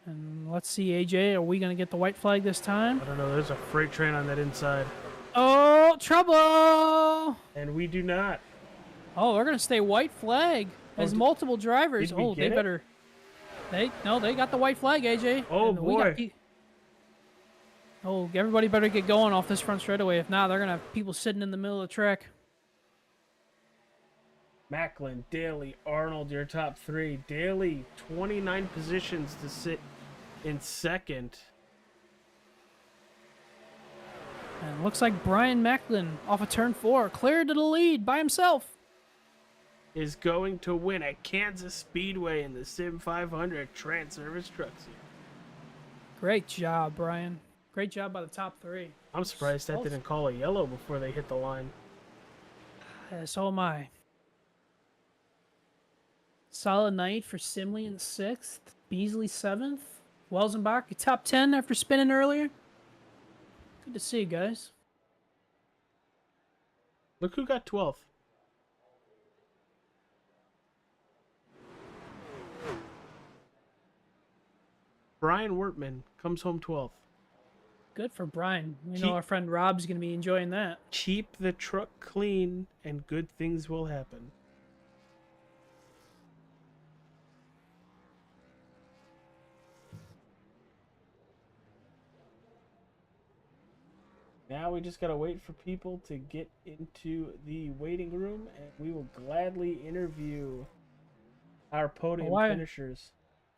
And let's see, AJ, are we going to get the white flag this time? I don't know. There's a freight train on that inside. Oh, trouble! And we do not. Oh, they're going to stay white flag. There's multiple drivers. Oh, they better... They got the white flag, AJ. Oh, boy. Oh, everybody better get going off this front straightaway. If not, they're going to have people sitting in the middle of the track. Macklin, Daly, Arnold, your top three. Daly, 29 positions to sit in second. And looks like Brian Macklin off of turn 4, cleared to the lead by himself. Is going to win at Kansas Speedway in the Sim500 TranService Truck Series. Great job, Brian. Great job by the top 3. I'm surprised that didn't call a yellow before they hit the line. So am I. Solid night for Simley in 6th, Beasley 7th, Welsenbach top 10 after spinning earlier. Good to see you guys. Look who got 12th. Brian Wertman comes home 12th. Good for Brian. We know our friend Rob's going to be enjoying that. Keep the truck clean and good things will happen. Now we just gotta wait for people to get into the waiting room, and we will gladly interview our podium finishers.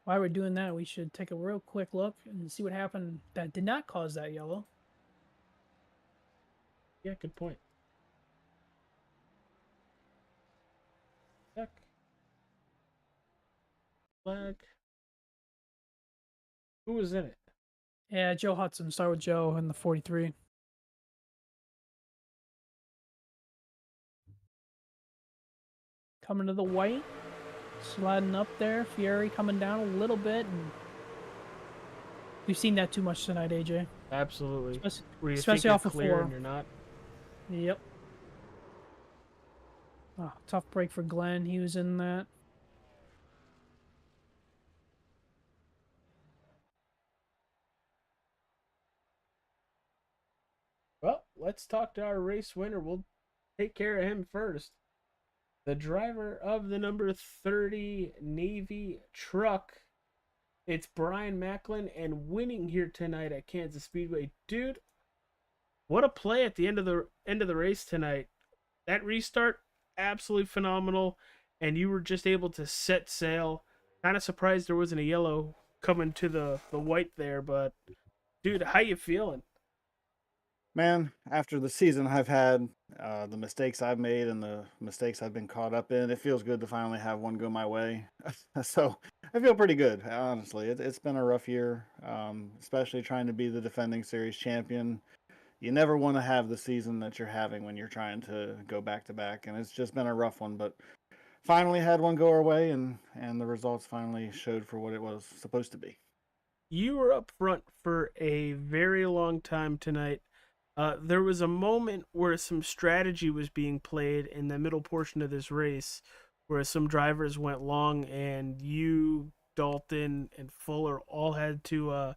While we're doing that, we should take a real quick look and see what happened that did not cause that yellow. Yeah, good point. Check. Flag. Who was in it? Yeah, Joe Hudson. Start with Joe in the 43. Coming to the white. Sliding up there. Fieri coming down a little bit. And we've seen that too much tonight, AJ. Absolutely. Especially off of 4. And you're not. Yep. Oh, tough break for Glenn. He was in that. Well, let's talk to our race winner. We'll take care of him first. The driver of the number 30 Navy truck. It's Brian Macklin, and winning here tonight at Kansas Speedway. Dude, what a play at the end of the race tonight. That restart, absolutely phenomenal, and you were just able to set sail. Kind of surprised there wasn't a yellow coming to the white there, but dude, how you feeling? Man, after the season I've had, the mistakes I've made and the mistakes I've been caught up in, it feels good to finally have one go my way. So I feel pretty good, honestly. It's been a rough year, especially trying to be the defending series champion. You never want to have the season that you're having when you're trying to go back to back, and it's just been a rough one. But finally had one go our way, and the results finally showed for what it was supposed to be. You were up front for a very long time tonight. There was a moment where some strategy was being played in the middle portion of this race where some drivers went long, and you, Dalton, and Fuller all had to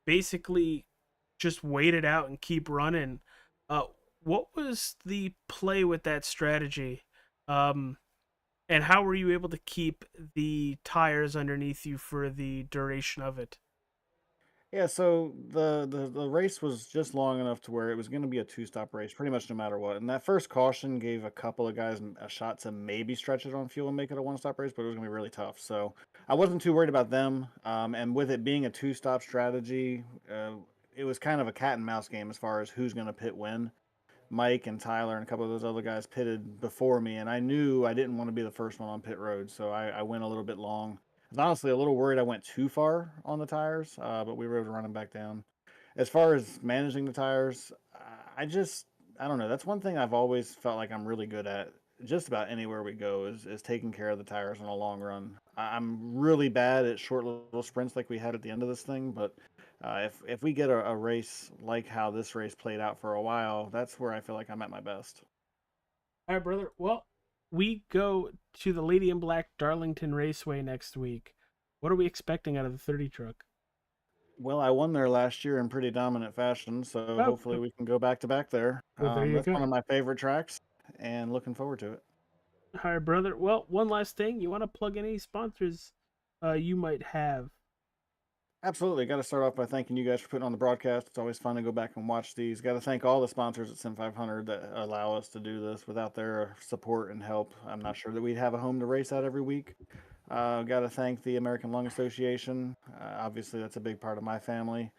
basically just wait it out and keep running. What was the play with that strategy? And how were you able to keep the tires underneath you for the duration of it? Yeah, so the race was just long enough to where it was going to be a two-stop race, pretty much no matter what. And that first caution gave a couple of guys a shot to maybe stretch it on fuel and make it a one-stop race, but it was going to be really tough. So I wasn't too worried about them. And with it being a two-stop strategy, it was kind of a cat and mouse game as far as who's going to pit when. Mike and Tyler and a couple of those other guys pitted before me, and I knew I didn't want to be the first one on pit road, so I went a little bit long. I was honestly a little worried I went too far on the tires, but we were able to run them back down. As far as managing the tires, I don't know. That's one thing I've always felt like I'm really good at. Just about anywhere we go is taking care of the tires in a long run. I'm really bad at short little sprints like we had at the end of this thing, but if we get a race like how this race played out for a while, that's where I feel like I'm at my best. All right, brother. Well, we go to the Lady in Black Darlington Raceway next week. What are we expecting out of the 30 truck? Well, I won there last year in pretty dominant fashion, so hopefully we can go back to back there. That's one of my favorite tracks, and looking forward to it. All right, brother. Well, one last thing. You want to plug any sponsors you might have? Absolutely. Got to start off by thanking you guys for putting on the broadcast. It's always fun to go back and watch these. Got to thank all the sponsors at Sim500 that allow us to do this. Without their support and help, I'm not sure that we'd have a home to race at every week. Got to thank the American Lung Association. Obviously, that's a big part of my family.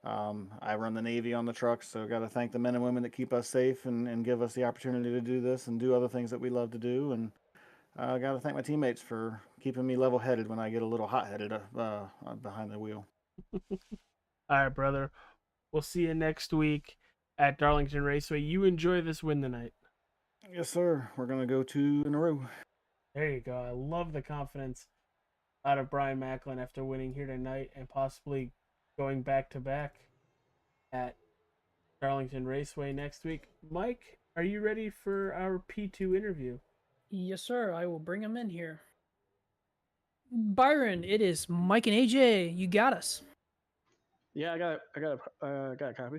I run the Navy on the trucks, so got to thank the men and women that keep us safe and give us the opportunity to do this and do other things that we love to do. And got to thank my teammates for keeping me level-headed when I get a little hot-headed behind the wheel. All right, brother. We'll see you next week at Darlington Raceway. You enjoy this win tonight. Yes, sir. We're going to go 2 in a row. There you go. I love the confidence out of Brian Macklin after winning here tonight and possibly going back-to-back at Darlington Raceway next week. Mike, are you ready for our P2 interview? Yes, sir. I will bring him in here. Byron, it is Mike and AJ. You got us. Yeah, I got a copy.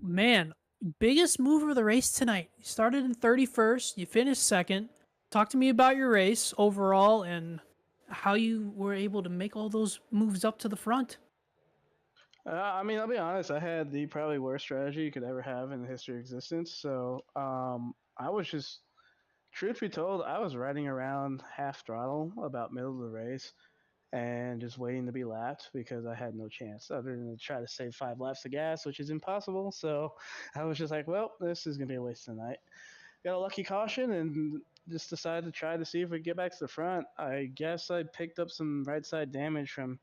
Man, biggest move of the race tonight. You started in 31st. You finished second. Talk to me about your race overall and how you were able to make all those moves up to the front. I mean, I'll be honest. I had the probably worst strategy you could ever have in the history of existence. So, I was just, truth be told, I was riding around half throttle about middle of the race, and just waiting to be lapped because I had no chance other than to try to save 5 laps of gas, which is impossible. So, I was just like, well, this is gonna be a waste of the night. Got a lucky caution and just decided to try to see if we could get back to the front. I guess I picked up some right side damage from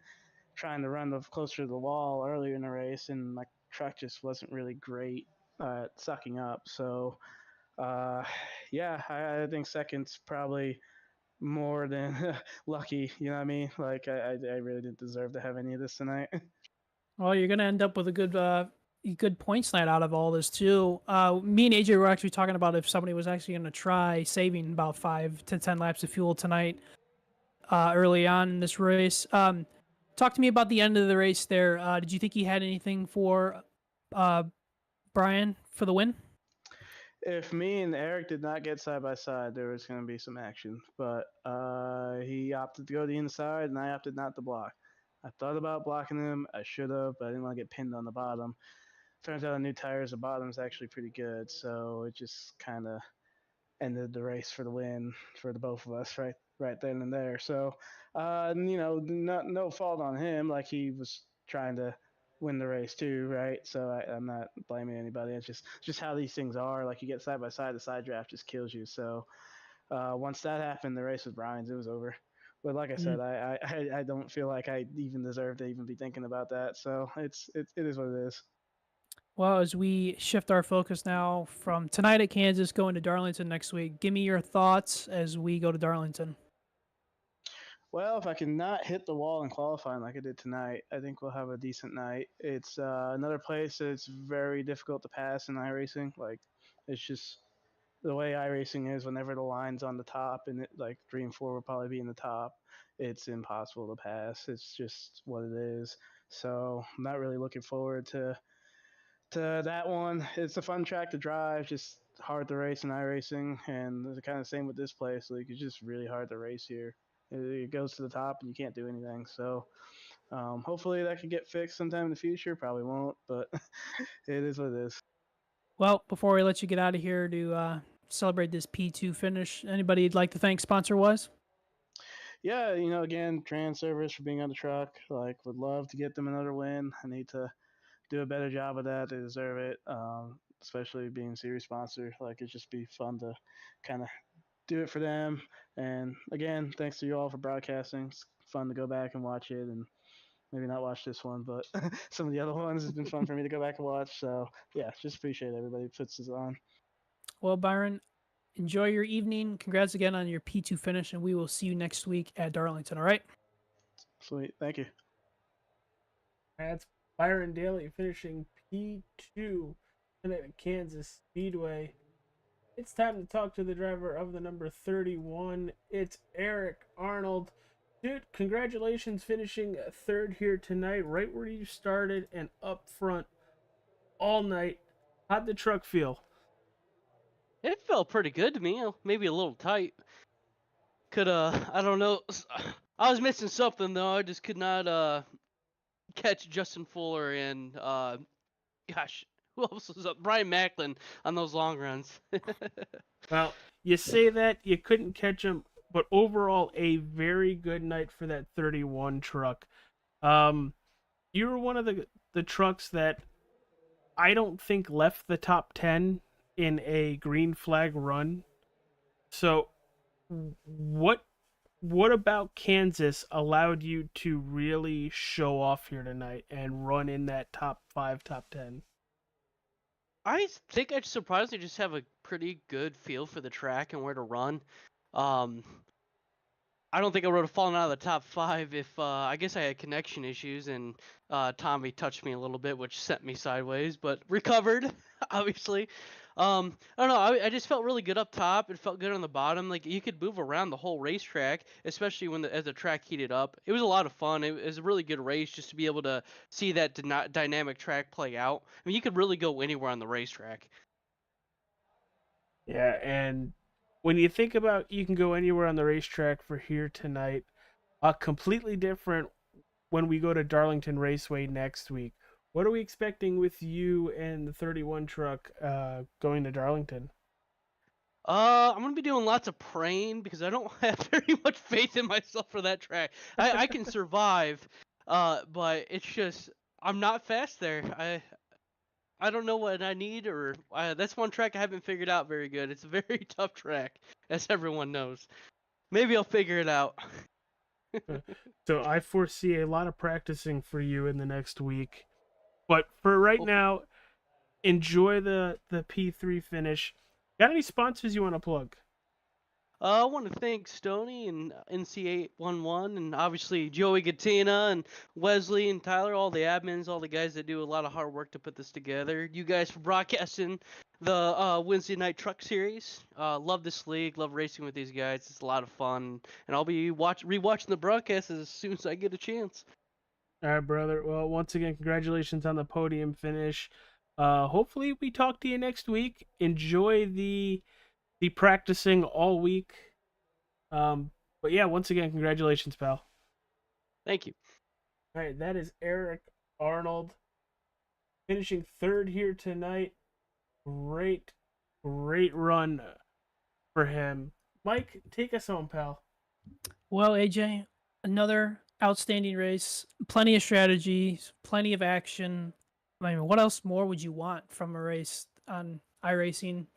trying to run closer to the wall earlier in the race, and my truck just wasn't really great at sucking up. So, yeah, I think second's probably more than lucky. You know what I mean? Like I really didn't deserve to have any of this tonight. Well, you're gonna end up with a good points night out of all this too. Me and AJ were actually talking about if somebody was actually gonna try saving about 5 to 10 laps of fuel tonight, early on in this race. Talk to me about the end of the race there. Did you think he had anything for Brian for the win? If me and Eric did not get side by side, there was going to be some action. But he opted to go to the inside, and I opted not to block. I thought about blocking him. I should have, but I didn't want to get pinned on the bottom. Turns out the new tires, the bottom is actually pretty good, so it just kind of ended the race for the win for the both of us, right then and there. So, no fault on him. Like he was trying to win the race too, right? So I'm not blaming anybody. It's just how these things are. Like you get side by side, the side draft just kills you. So once that happened, the race with Brian's, it was over. But like I said, I don't feel like I even deserve to even be thinking about that. So it is what it is. Well, as we shift our focus now from tonight at Kansas going to Darlington next week, give me your thoughts as we go to Darlington. Well, if I can not hit the wall in qualifying like I did tonight, I think we'll have a decent night. It's another place that's very difficult to pass in iRacing. Like, it's just the way iRacing is. Whenever the line's on the top, and like Dream 4 will probably be in the top, it's impossible to pass. It's just what it is. So I'm not really looking forward to that one. It's a fun track to drive, just hard to race in iRacing, and it's kind of the same with this place. Like it's just really hard to race here. It goes to the top and you can't do anything. So hopefully that can get fixed sometime in the future. Probably won't, but it is what it is. Well, before we let you get out of here to celebrate this P2 finish, anybody you'd like to thank sponsor-wise? Yeah, again, TranService for being on the truck. Like, would love to get them another win. I need to do a better job of that. They deserve it, especially being series sponsor. Like, it'd just be fun to kind of do it for them. And again, thanks to you all for broadcasting. It's fun to go back and watch it, and maybe not watch this one, but some of the other ones has been fun for me to go back and watch. So yeah, just appreciate everybody who puts this on. Well, Byron, enjoy your evening. Congrats again on your P2 finish, and we will see you next week at Darlington. All right? Sweet. Thank you. That's Byron Daly finishing P2 tonight at Kansas Speedway. It's time to talk to the driver of the number 31. It's Eric Arnold. Dude, congratulations finishing third here tonight, right where you started and up front all night. How'd the truck feel? It felt pretty good to me. Maybe a little tight. I don't know. I was missing something though. I just could not catch Justin Fuller and gosh, who else was up? Brian Macklin on those long runs. Well, you say that you couldn't catch him, but overall, a very good night for that 31 truck. Um, you were one of the trucks that I don't think left the top 10 in a green flag run. So, what what about Kansas allowed you to really show off here tonight and run in that top 5, top 10? I think I surprisingly just have a pretty good feel for the track and where to run. Um, I don't think I would have fallen out of the top 5 if I guess I had connection issues and Tommy touched me a little bit, which sent me sideways, but recovered, obviously. I don't know. I just felt really good up top. It felt good on the bottom. Like you could move around the whole racetrack, especially as the track heated up. It was a lot of fun. It was a really good race just to be able to see that dynamic track play out. I mean, you could really go anywhere on the racetrack. Yeah, and when you think about you can go anywhere on the racetrack for here tonight, completely different when we go to Darlington Raceway next week. What are we expecting with you and the 31 truck going to Darlington? I'm gonna be doing lots of praying because I don't have very much faith in myself for that track. I can survive, but it's just I'm not fast there. I don't know what I need, or that's one track I haven't figured out very good. It's a very tough track, as everyone knows. Maybe I'll figure it out. So I foresee a lot of practicing for you in the next week. But for right now, enjoy the P3 finish. Got any sponsors you want to plug? I want to thank Stoney and NC811 and obviously Joey Gatina and Wesley and Tyler, all the admins, all the guys that do a lot of hard work to put this together. You guys for broadcasting the Wednesday Night Truck Series. Love this league, love racing with these guys. It's a lot of fun, and I'll be rewatching the broadcast as soon as I get a chance. All right, brother. Well, once again, congratulations on the podium finish. Hopefully we talk to you next week. Enjoy the practicing all week. But yeah, once again, congratulations, pal. Thank you. All right, that is Eric Arnold finishing third here tonight. Great run for him. Mike, take us home, pal. Well, AJ, another outstanding race. Plenty of strategies, plenty of action. I mean, what else more would you want from a race on iRacing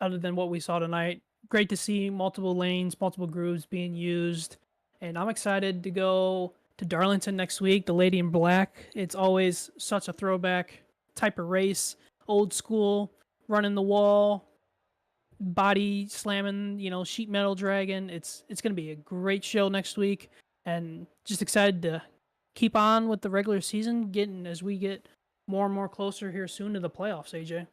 other than what we saw tonight? Great to see multiple lanes, multiple grooves being used. And I'm excited to go to Darlington next week, the Lady in Black. It's always such a throwback type of race. Old school, running the wall, body slamming, sheet metal dragon. It's going to be a great show next week. And just excited to keep on with the regular season, as we get more and more closer here soon to the playoffs, AJ.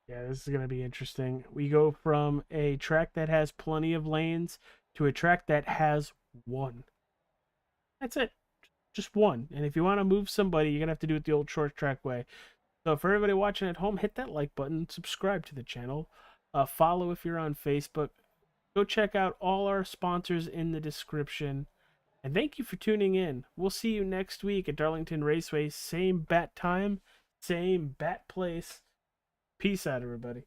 Yeah, this is going to be interesting. We go from a track that has plenty of lanes to a track that has one. That's it. Just one. And if you want to move somebody, you're going to have to do it the old short track way. So for everybody watching at home, hit that like button, subscribe to the channel, follow if you're on Facebook. Go check out all our sponsors in the description. And thank you for tuning in. We'll see you next week at Darlington Raceway. Same bat time, same bat place. Peace out, everybody.